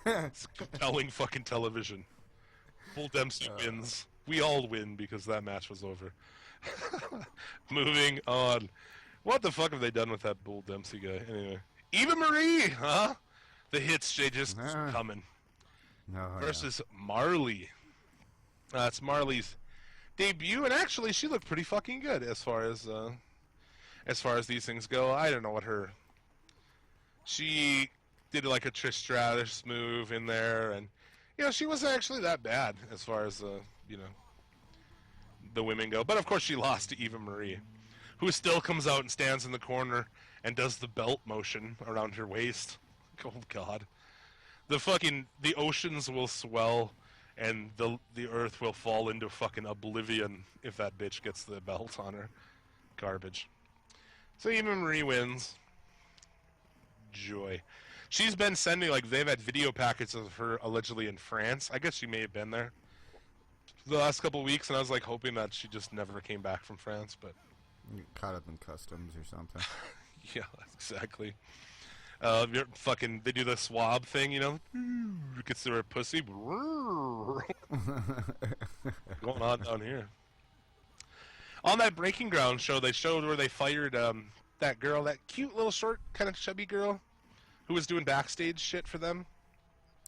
It's compelling fucking television. Bull Dempsey wins. We all win because that match was over. Moving on. What the fuck have they done with that Bull Dempsey guy? Anyway. Eva Marie, huh? The hits, they just coming. No, Versus Marley. It's Marley's debut, and actually she looked pretty fucking good as far as these things go. I don't know what her... She did like a Trish Stratus move in there, and she wasn't actually that bad as far as the women go. But of course she lost to Eva Marie, who still comes out and stands in the corner and does the belt motion around her waist. Oh god. The oceans will swell and the earth will fall into fucking oblivion if that bitch gets the belt on her. Garbage. So Eva Marie wins. Joy. She's been sending, they've had video packets of her allegedly in France. I guess she may have been there the last couple of weeks, and I was hoping that she just never came back from France, but... You get caught up in customs or something. Yeah, exactly. They do the swab thing, gets to her pussy. Going on down here. On that Breaking Ground show, they showed where they fired that girl, that cute little short, kind of chubby girl, who was doing backstage shit for them.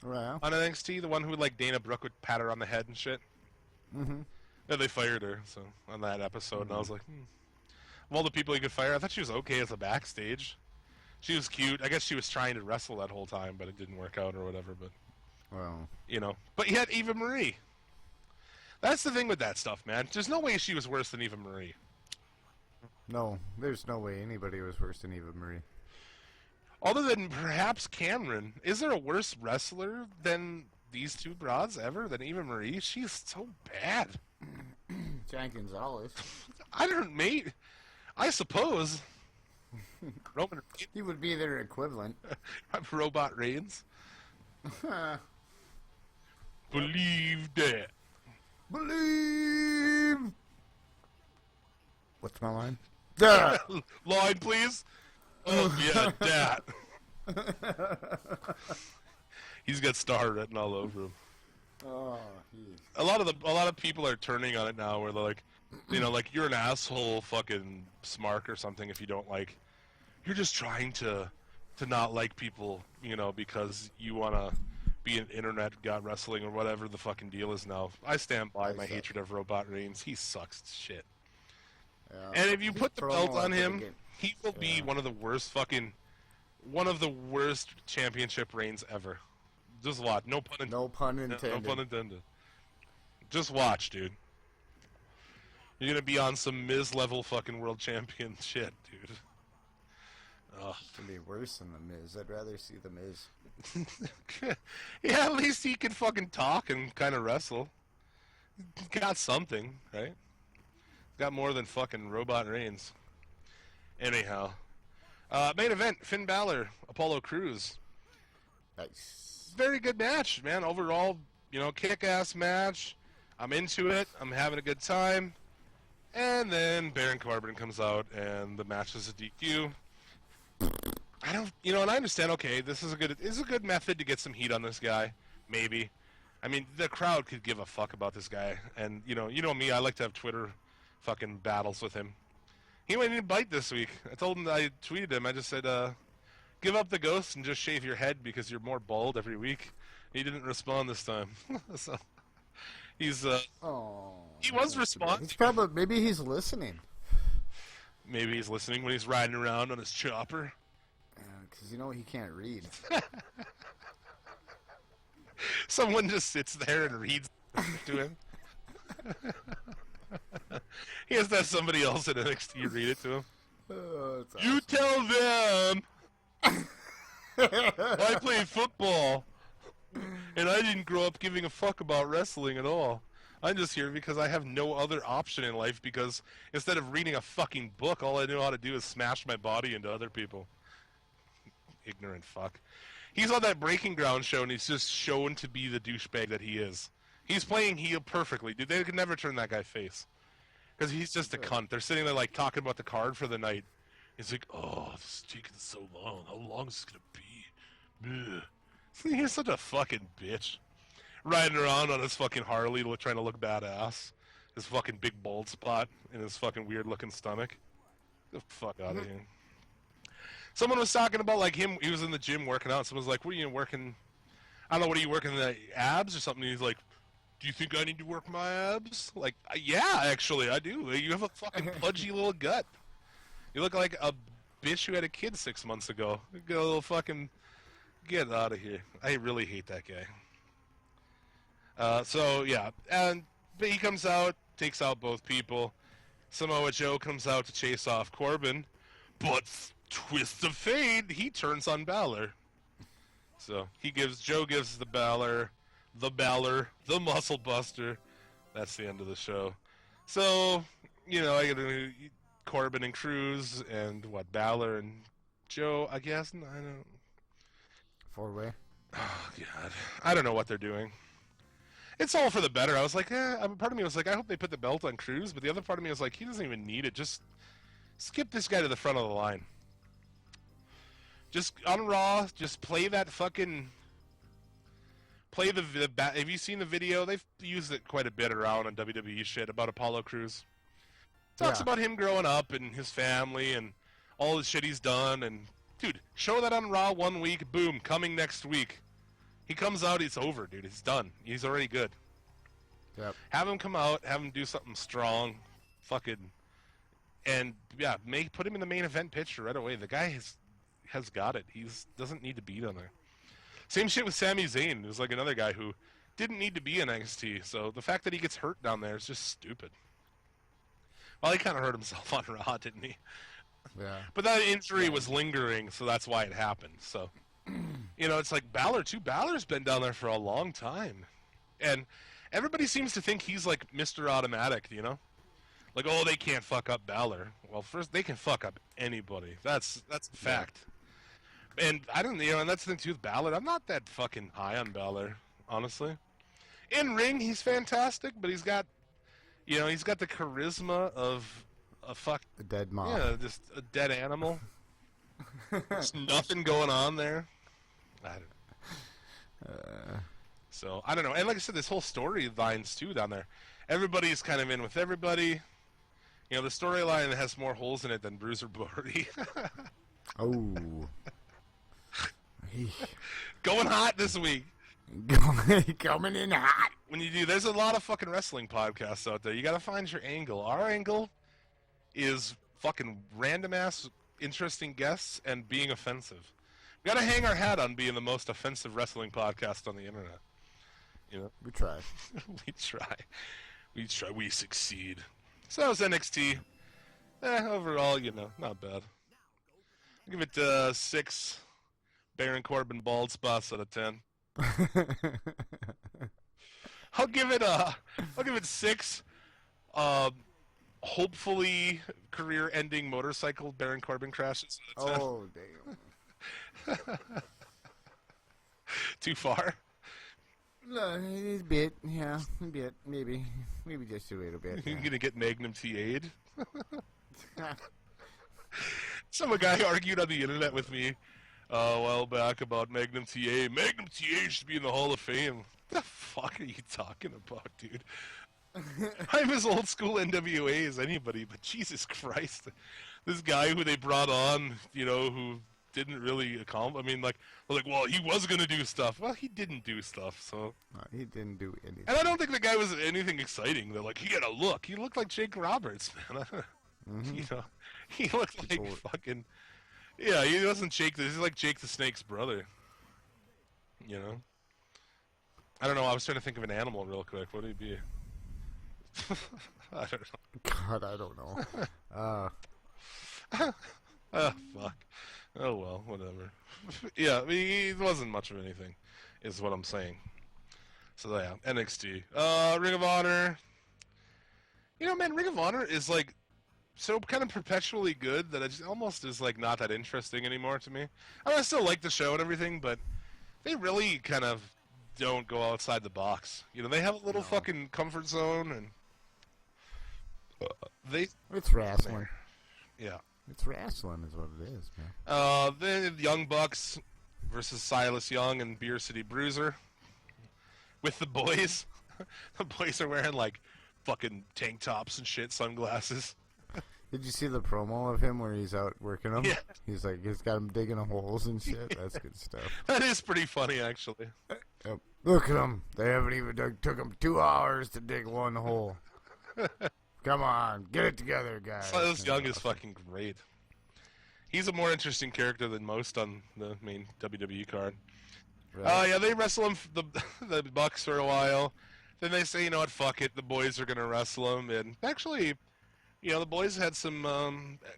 Right. On NXT, the one who Dana Brooke would pat her on the head and shit. Mm-hmm. Yeah, they fired her, so on that episode, and I was like, Of all the people you could fire, I thought she was okay as a backstage. She was cute. I guess she was trying to wrestle that whole time, but it didn't work out or whatever. But well, But yet Eva Marie. That's the thing with that stuff, man. There's no way she was worse than Eva Marie. No, there's no way anybody was worse than Eva Marie. Other than perhaps Cameron. Is there a worse wrestler than these two broads ever than Eva Marie? She's so bad. Jenkins Gonzalez. I suppose. Roman. He would be their equivalent. Robot Reigns. Believe that. Believe. What's my line? Line, please. Oh yeah, that. He's got star written all over him. Oh, a lot of people are turning on it now, where they're like, you're an asshole, fucking smark or something if you don't you're just trying to not like people, because you want to be an internet god wrestling or whatever the fucking deal is now. I stand by my hatred of Robot Reigns. He sucks shit. Yeah. And if you put the belt on him, he will be one of the worst championship reigns ever. Just watch. No pun intended. No pun intended. No pun intended. Just watch, dude. You're gonna be on some Miz level fucking world champion shit, dude. Ugh. It's gonna be worse than the Miz. I'd rather see the Miz. Yeah, at least he can fucking talk and kind of wrestle. Got something, right? Got more than fucking Robot Reigns. Anyhow. Main event, Finn Balor, Apollo Crews. Nice. Very good match, man. Overall, kick-ass match. I'm into it. I'm having a good time. And then Baron Corbin comes out, and the match is a DQ. I don't, and I understand. Okay, this is a good method to get some heat on this guy. Maybe. I mean, the crowd could give a fuck about this guy, and you know me. I like to have Twitter fucking battles with him. He went in bite this week. I told him, I tweeted him. I just said, give up the ghost and just shave your head because you're more bald every week. He didn't respond this time. So he's he was responding. Maybe he's listening. Maybe he's listening when he's riding around on his chopper. Because he can't read. Someone just sits there and reads to him. He has to have somebody else in NXT read it to him. That's You tell them I played football, and I didn't grow up giving a fuck about wrestling at all. I'm just here because I have no other option in life, because instead of reading a fucking book, all I know how to do is smash my body into other people. Ignorant fuck. He's on that Breaking Ground show, and he's just shown to be the douchebag that he is. He's playing heel perfectly, dude. They could never turn that guy face. Because he's just a cunt. They're sitting there, like, talking about the card for the night. He's like, oh, this is taking so long. How long is this going to be? Ugh. He's such a fucking bitch. Riding around on his fucking Harley trying to look badass. His fucking big bald spot in his fucking weird-looking stomach. Get the fuck out of here. Someone was talking about, like, him. He was in the gym working out. Someone was like, what are you working? I don't know, what are you working, the abs or something? And he's like, do you think I need to work my abs? Like, yeah, actually, I do. You have a fucking pudgy little gut. You look like a bitch who had a kid 6 months ago. Get a little fucking... Get out of here. I really hate that guy. So, yeah. But he comes out, takes out both people. Samoa Joe comes out to chase off Corbin. But, twist of fate, he turns on Balor. So, Joe gives the Balor, the Muscle Buster. That's the end of the show. So, you know, I got Corbin and Cruz, and Balor and Joe, I guess. I don't... Four-way. Oh, God. I don't know what they're doing. It's all for the better. I was like, part of me was like, I hope they put the belt on Cruz, but the other part of me was like, he doesn't even need it. Just skip this guy to the front of the line. Just on Raw, just play that fucking... Play have you seen the video? They've used it quite a bit around on WWE shit about Apollo Crews. Talks about him growing up and his family and all the shit he's done. And dude, show that on Raw 1 week. Boom, coming next week. He comes out, it's over, dude. He's done. He's already good. Yep. Have him come out. Have him do something strong. Fucking. And yeah, put him in the main event picture right away. The guy has got it. He doesn't need to be on there. Same shit with Sami Zayn. It was like another guy who didn't need to be in NXT. So the fact that he gets hurt down there is just stupid. Well, he kind of hurt himself on Raw, didn't he? Yeah. But that injury was lingering, so that's why it happened. So, you know, it's like Balor, too. Balor's been down there for a long time. And everybody seems to think he's like Mr. Automatic, you know? Like, oh, they can't fuck up Balor. Well, first, they can fuck up anybody. That's a fact. And I don't, you know, and that's the thing too with Balor. I'm not that fucking high on Balor, honestly. In ring, he's fantastic, but he's got, you know, he's got the charisma of a dead mom. Yeah, just a dead animal. There's nothing going on there. I don't know. So I don't know. And like I said, this whole storylines too down there. Everybody's kind of in with everybody. You know, the storyline has more holes in it than Bruiser Brody. Oh. Going hot this week. Coming in hot. When you do, there's a lot of fucking wrestling podcasts out there. You gotta find your angle. Our angle is fucking random ass interesting guests and being offensive. We gotta hang our hat on being the most offensive wrestling podcast on the internet. You know? We try. We try. We try. We succeed. So that was NXT. Overall, you know, not bad. I'll give it 6 Baron Corbin bald spots out of 10. I'll give it 6 hopefully career-ending motorcycle Baron Corbin crashes out of 10. Oh, damn. Too far? A bit, yeah, a bit, maybe just a little bit. You're gonna get Magnum TA'd? Some guy argued on the internet with me a while back about Magnum TA. Magnum TA should be in the Hall of Fame. What the fuck are you talking about, dude? I'm as old school NWA as anybody, but Jesus Christ. This guy who they brought on, you know, who didn't really accomplish. I mean, like, well, he was going to do stuff. Well, he didn't do stuff, so. He didn't do anything. And I don't think the guy was anything exciting. They're like, he had a look. He looked like Jake Roberts, man. You know, he looked like fucking. Yeah, he wasn't Jake. He's like Jake the Snake's brother. You know? I don't know. I was trying to think of an animal real quick. What would he be? I don't know. God, I don't know. Fuck. Oh well, whatever. Yeah, I mean, it wasn't much of anything, is what I'm saying. So yeah, NXT. Ring of Honor. You know, man, Ring of Honor is like so kind of perpetually good that it just almost is like not that interesting anymore to me. I mean, I still like the show and everything, but they really kind of don't go outside the box. You know, they have a little fucking comfort zone, and they. It's wrestling. Yeah. It's wrestling, is what it is, man. The Young Bucks versus Silas Young and Beer City Bruiser with the boys. The boys are wearing like fucking tank tops and shit, sunglasses. Did you see the promo of him where he's out working them? Yeah. He's got him digging holes and shit. That's good stuff. That is pretty funny, actually. Yep. Look at them. They haven't even took them 2 hours to dig one hole. Come on, get it together, guys. Silas Young is fucking great. He's a more interesting character than most on the main WWE card. Right. Yeah, they wrestle him, the Bucks for a while. Then they say, you know what, fuck it, the boys are going to wrestle him. And actually, you know, the boys had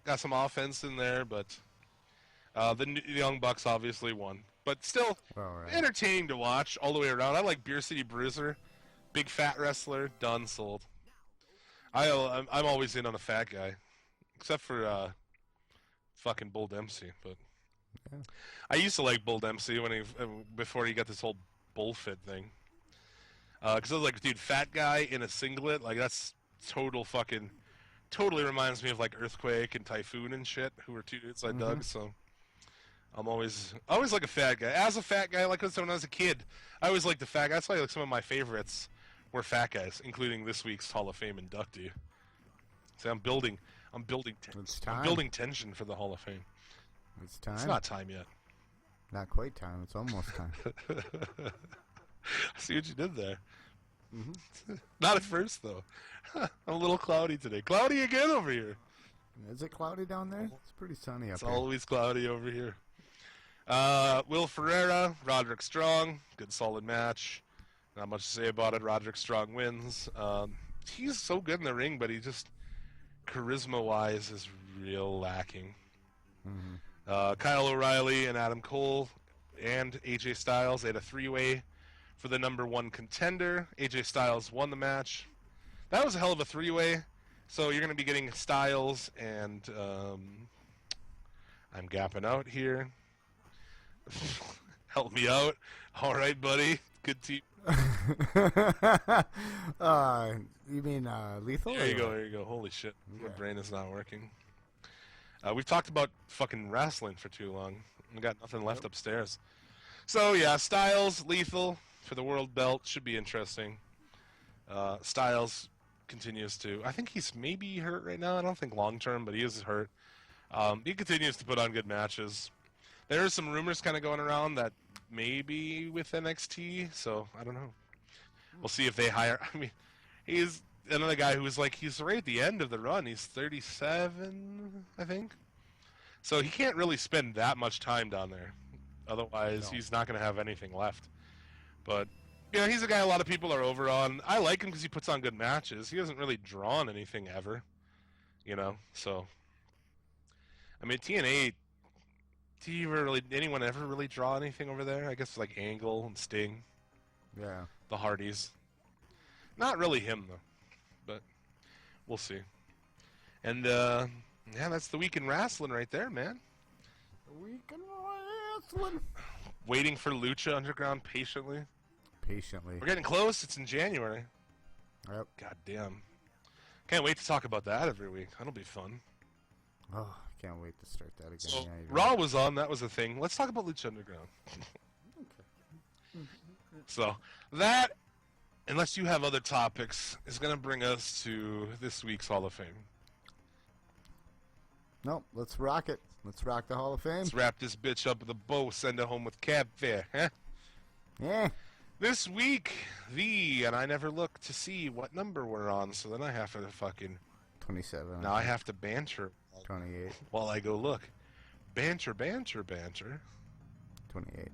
got some offense in there, but the Young Bucks obviously won. But still, entertaining to watch all the way around. I like Beer City Bruiser, big fat wrestler, done, sold. I'm always in on a fat guy, except for fucking Bull Dempsey. But yeah. I used to like Bull Dempsey before he got this whole bullfit thing. Because I was like, dude, fat guy in a singlet, like that's totally reminds me of like Earthquake and Typhoon and shit, who were two dudes I dug. So I'm always like a fat guy. As a fat guy, like when I was a kid, I always liked the fat guy. That's why like some of my favorites were fat guys, including this week's Hall of Fame inductee. See, I'm building tension for the Hall of Fame. It's time. It's not time yet. Not quite time. It's almost time. I see what you did there. Mm-hmm. Not at first, though. I'm a little cloudy today. Cloudy again over here. Is it cloudy down there? It's pretty sunny up It's here. always cloudy over here. Will Ferreira, Roderick Strong. Good, solid match. Not much to say about it. Roderick Strong wins. He's so good in the ring, but he just, charisma-wise, is real lacking. Mm-hmm. Kyle O'Reilly and Adam Cole and AJ Styles, they had a three-way for the number one contender. AJ Styles won the match. That was a hell of a three-way. So you're going to be getting Styles and I'm gapping out here. Help me out. All right, buddy. Good team. You mean Lethal? There you go. Holy shit. Yeah. My brain is not working. We've talked about fucking wrestling for too long. We got nothing left upstairs. So, yeah, Styles, Lethal for the world belt. Should be interesting. Styles continues to... I think he's maybe hurt right now. I don't think long-term, but he is hurt. He continues to put on good matches. There are some rumors kind of going around that maybe with NXT, so I don't know. We'll see if they hire... I mean, he's another guy who's like, he's right at the end of the run. He's 37, I think. So he can't really spend that much time down there. Otherwise, he's not going to have anything left. But, you know, he's a guy a lot of people are over on. I like him because he puts on good matches. He hasn't really drawn anything ever, you know, so. I mean, TNA, anyone ever really draw anything over there? I guess like Angle and Sting. Yeah. The Hardys. Not really him, though. But we'll see. And, yeah, that's the week in wrestling right there, man. The week in wrestling. Waiting for Lucha Underground patiently. We're getting close. It's in January. Yep. God damn. Can't wait to talk about that every week. That'll be fun. Oh, I can't wait to start that again. So, Raw was on. That was a thing. Let's talk about Lucha Underground. So, that, unless you have other topics, is going to bring us to this week's Hall of Fame. Nope, let's rock it. Let's rock the Hall of Fame. Let's wrap this bitch up with a bow, send it home with cab fare, huh? Yeah. This week, and I never look to see what number we're on, so then I have to fucking... 27. Now I have to banter. 28. While I go look. Banter. 28.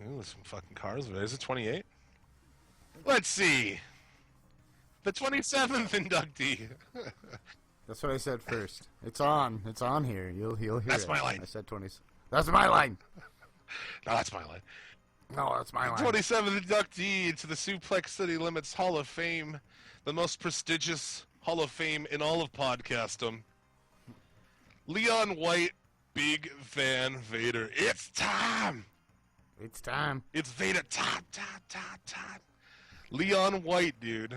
Ooh, some fucking cars over there. Is it 28? Let's see. The 27th inductee. That's what I said first. It's on. It's on here. You'll hear That's it. my line. I said 20. That's my line. No, that's my line. No, that's my line. 27th inductee into the Suplex City Limits Hall of Fame, the most prestigious Hall of Fame in all of podcastdom. Leon White, Big Van Vader. It's time. It's time. It's Vader time. Leon White, dude.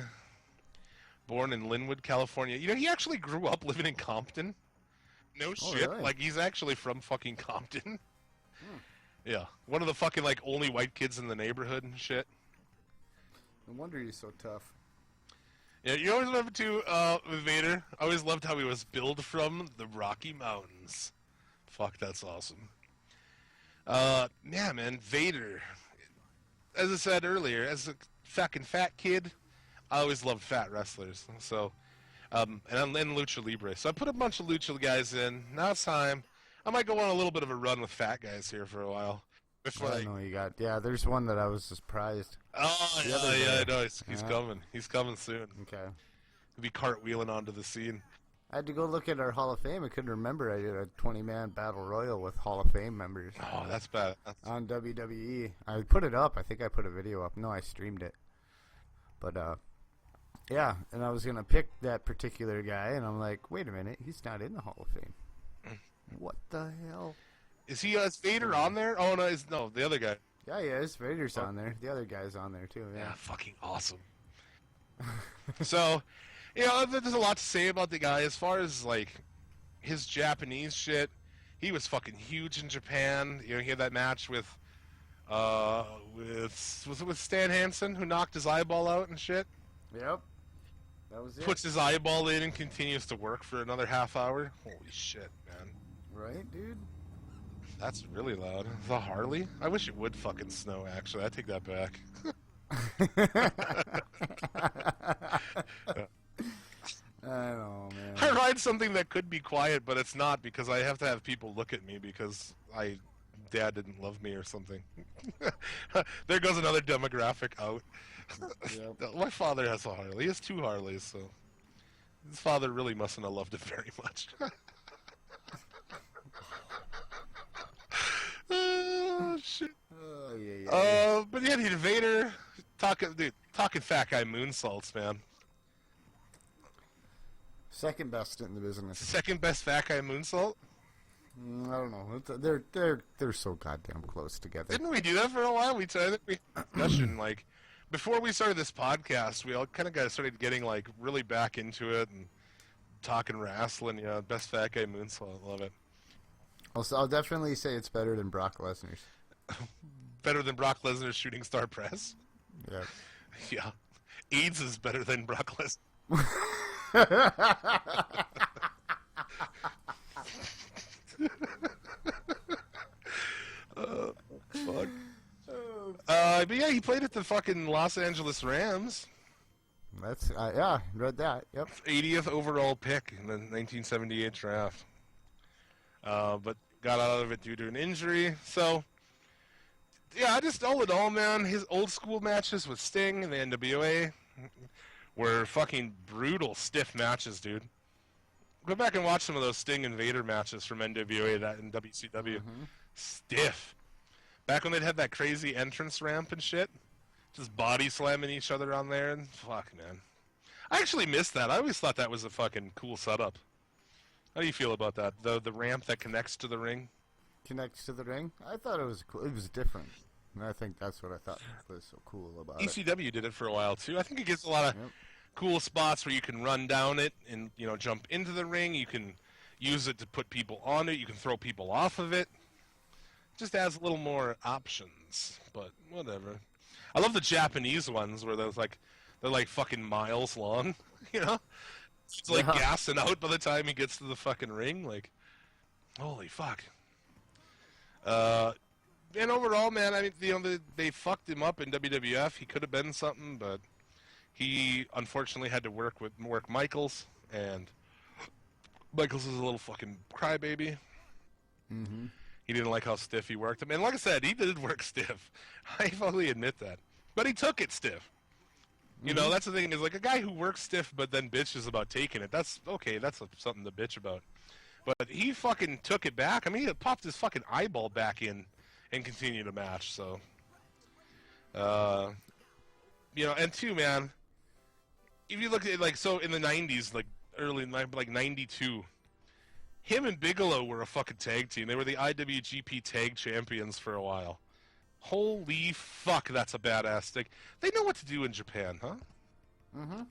Born in Linwood, California. You know, he actually grew up living in Compton. No shit. Really? Like, he's actually from fucking Compton. Yeah. One of the fucking, like, only white kids in the neighborhood and shit. No wonder he's so tough. Yeah, you always remember, too, with Vader, I always loved how he was billed from the Rocky Mountains. Fuck, that's awesome. Yeah, man, Vader. As I said earlier, as a fucking fat kid, I always loved fat wrestlers. So, and I'm in Lucha Libre. So I put a bunch of Lucha guys in. Now it's time. I might go on a little bit of a run with fat guys here for a while. Before I know you got. Yeah, there's one that I was surprised. Oh, The yeah, other day. I know. He's coming. He's coming soon. Okay. He'll be cartwheeling onto the scene. I had to go look at our Hall of Fame. I couldn't remember. I did a 20-man battle royal with Hall of Fame members Oh, that's bad. on WWE. I put it up. I think I put a video up. No, I streamed it. But yeah, and I was gonna pick that particular guy, and I'm like, wait a minute, he's not in the Hall of Fame. What the hell? Is he, is Vader on there? Oh, no, the other guy. Yeah, he is. Vader's on there. The other guy's on there too. Yeah, Yeah. fucking awesome. So, you know, there's a lot to say about the guy. As far as, like, his Japanese shit, he was fucking huge in Japan. You know, he had that match with was it with Stan Hansen, who knocked his eyeball out and shit? Yep. That was it. Puts his eyeball in and continues to work for another half hour. Holy shit, man. Right, dude? That's really loud. The Harley? I wish it would fucking snow, actually. I take that back. I know, man. I ride something that could be quiet, but it's not because I have to have people look at me because Dad didn't love me or something. There goes another demographic out. Yep. My father has a Harley. He has 2 Harleys, so his father really mustn't have loved it very much. Oh, shit. Oh, yeah. But yeah, dude, Vader, talking fat guy moonsaults, man. Second best in the business. Second best fat guy moonsault? I don't know. They're so goddamn close together. Didn't we do that for a while? I think we had a discussion, like, before we started this podcast, we all kind of started getting, like, really back into it and talking wrestling, you know, best fat guy moonsault. Love it. I'll definitely say it's better than Brock Lesnar's. Better than Brock Lesnar's shooting star press? Yeah. Yeah. AIDS is better than Brock Lesnar. Fuck. But yeah, he played at the fucking Los Angeles Rams. That's yeah, read that. Yep. 80th overall pick in the 1978 draft. But got out of it due to an injury. So, yeah, just all in all, man, his old school matches with Sting and the NWA were fucking brutal, stiff matches, dude. Go back and watch some of those Sting and Vader matches from NWA that in WCW. Mm-hmm. Stiff. Back when they'd have that crazy entrance ramp and shit. Just body slamming each other on there. And fuck, man. I actually missed that. I always thought that was a fucking cool setup. How do you feel about that? The ramp that connects to the ring? Connects to the ring. I thought it was cool. It was different. And I think that's what I thought was so cool about it. ECW did it for a while, too. I think it gives a lot of cool spots where you can run down it and, you know, jump into the ring. You can use it to put people on it. You can throw people off of it. Just adds a little more options, but whatever. I love the Japanese ones where they're like fucking miles long, you know? It's like gassing out by the time he gets to the fucking ring. Like, holy fuck. And overall, man, I mean, you know, they fucked him up in WWF. He could have been something, but he unfortunately had to work Michaels, and Michaels is a little fucking crybaby. Mm-hmm. He didn't like how stiff he worked him. And like I said, he did work stiff. I fully admit that. But he took it stiff. You know, that's the thing, is like a guy who works stiff but then bitches about taking it. That's okay, that's something to bitch about. But he fucking took it back. I mean, he popped his fucking eyeball back in and continued to match, so. You know, and two, man, if you look at, like, so in the 90s, like, early, like, 92, him and Bigelow were a fucking tag team. They were the IWGP tag champions for a while. Holy fuck, that's a badass stick. They know what to do in Japan, huh? Mm-hmm.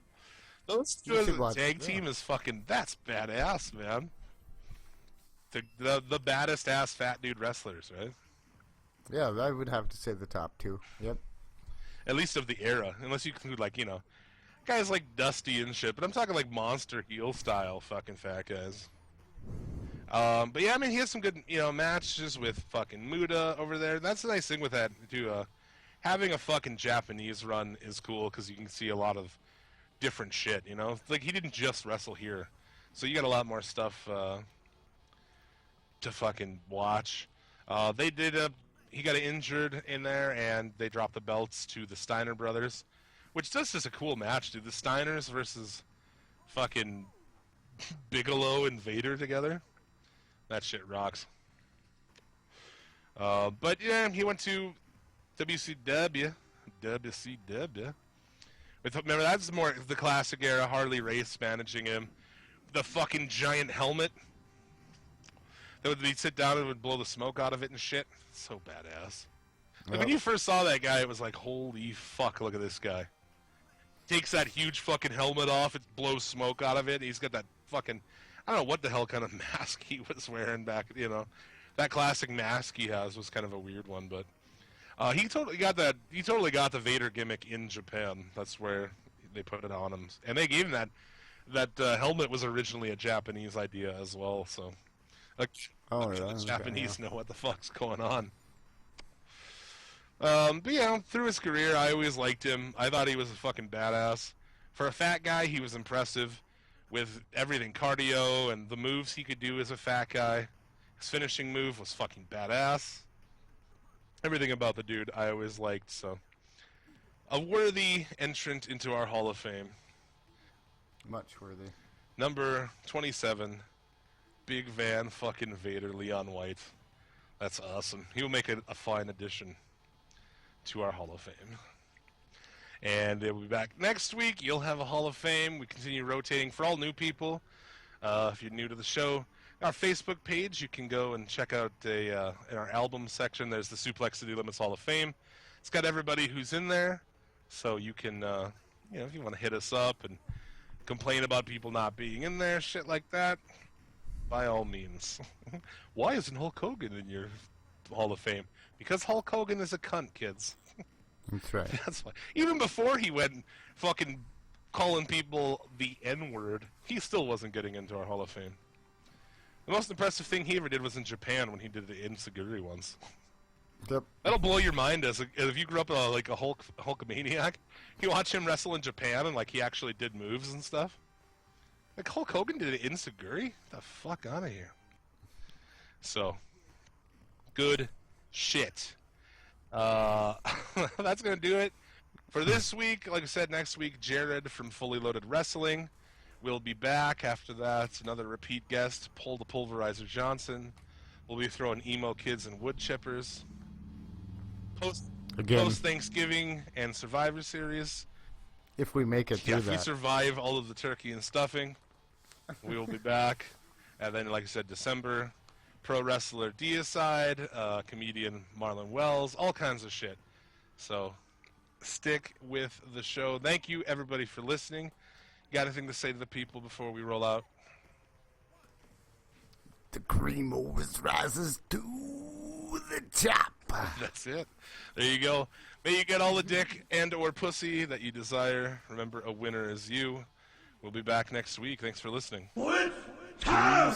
Those two as a tag team is fucking, that's badass, man. The baddest ass fat dude wrestlers, right? Yeah, I would have to say the top two. Yep. At least of the era, unless you include, like, you know, guys like Dusty and shit. But I'm talking like monster heel style fucking fat guys. But yeah, I mean, he has some good, you know, matches with fucking Muda over there. That's the nice thing with that too. Having a fucking Japanese run is cool because you can see a lot of different shit. You know, like he didn't just wrestle here, so you got a lot more stuff to fucking watch. They did he got injured in there, and they dropped the belts to the Steiner brothers, which does just a cool match, dude. The Steiners versus fucking Bigelow and Vader together. That shit rocks. But yeah, he went to WCW. Remember, that's more the classic era, Harley Race managing him. The fucking giant helmet. That would he'd sit down and would blow the smoke out of it and shit. So badass. Like, when you first saw that guy, it was like, holy fuck, look at this guy. Takes that huge fucking helmet off, it blows smoke out of it, and he's got that fucking, I don't know what the hell kind of mask he was wearing back, you know. That classic mask he has was kind of a weird one, but he totally got the Vader gimmick in Japan. That's where they put it on him. And they gave him that helmet was originally a Japanese idea as well, so like the Japanese know what the fuck's going on. But yeah, through his career, I always liked him. I thought he was a fucking badass. For a fat guy, he was impressive with everything, cardio and the moves he could do as a fat guy. His finishing move was fucking badass. Everything about the dude I always liked, so. A worthy entrant into our Hall of Fame. Much worthy. Number 27, Big Van fucking Vader Leon White. That's awesome. He'll make it a fine addition to our Hall of Fame. And we'll be back next week. You'll have a Hall of Fame. We continue rotating for all new people. If you're new to the show, our Facebook page, you can go and check out in our album section. There's the Suplex City Limits Hall of Fame. It's got everybody who's in there, so you can, you know, if you want to hit us up and complain about people not being in there, shit like that, by all means. Why isn't Hulk Hogan in your Hall of Fame? Because Hulk Hogan is a cunt, kids. That's right. That's why. Even before he went fucking calling people the N-word, he still wasn't getting into our Hall of Fame. The most impressive thing he ever did was in Japan when he did the Insiguri ones. Yep. That'll blow your mind if you grew up like a Hulkamaniac. You watch him wrestle in Japan and like he actually did moves and stuff. Like Hulk Hogan did an Insiguri? Get the fuck out of here. So, good shit. That's gonna do it for this week. Like I said, next week Jared from Fully Loaded Wrestling will be back. After that, another repeat guest, Pull the Pulverizer Johnson. We'll be throwing emo kids and wood chippers. Post Thanksgiving and Survivor Series. If we make it through if that. we survive all of the turkey and stuffing, we will be back. And then, like I said, December, pro wrestler Deicide, comedian Marlon Wells, all kinds of shit. So stick with the show. Thank you, everybody, for listening. Got anything to say to the people before we roll out? The cream always rises to the top. That's it. There you go. May you get all the dick and or pussy that you desire. Remember, a winner is you. We'll be back next week. Thanks for listening. It's time!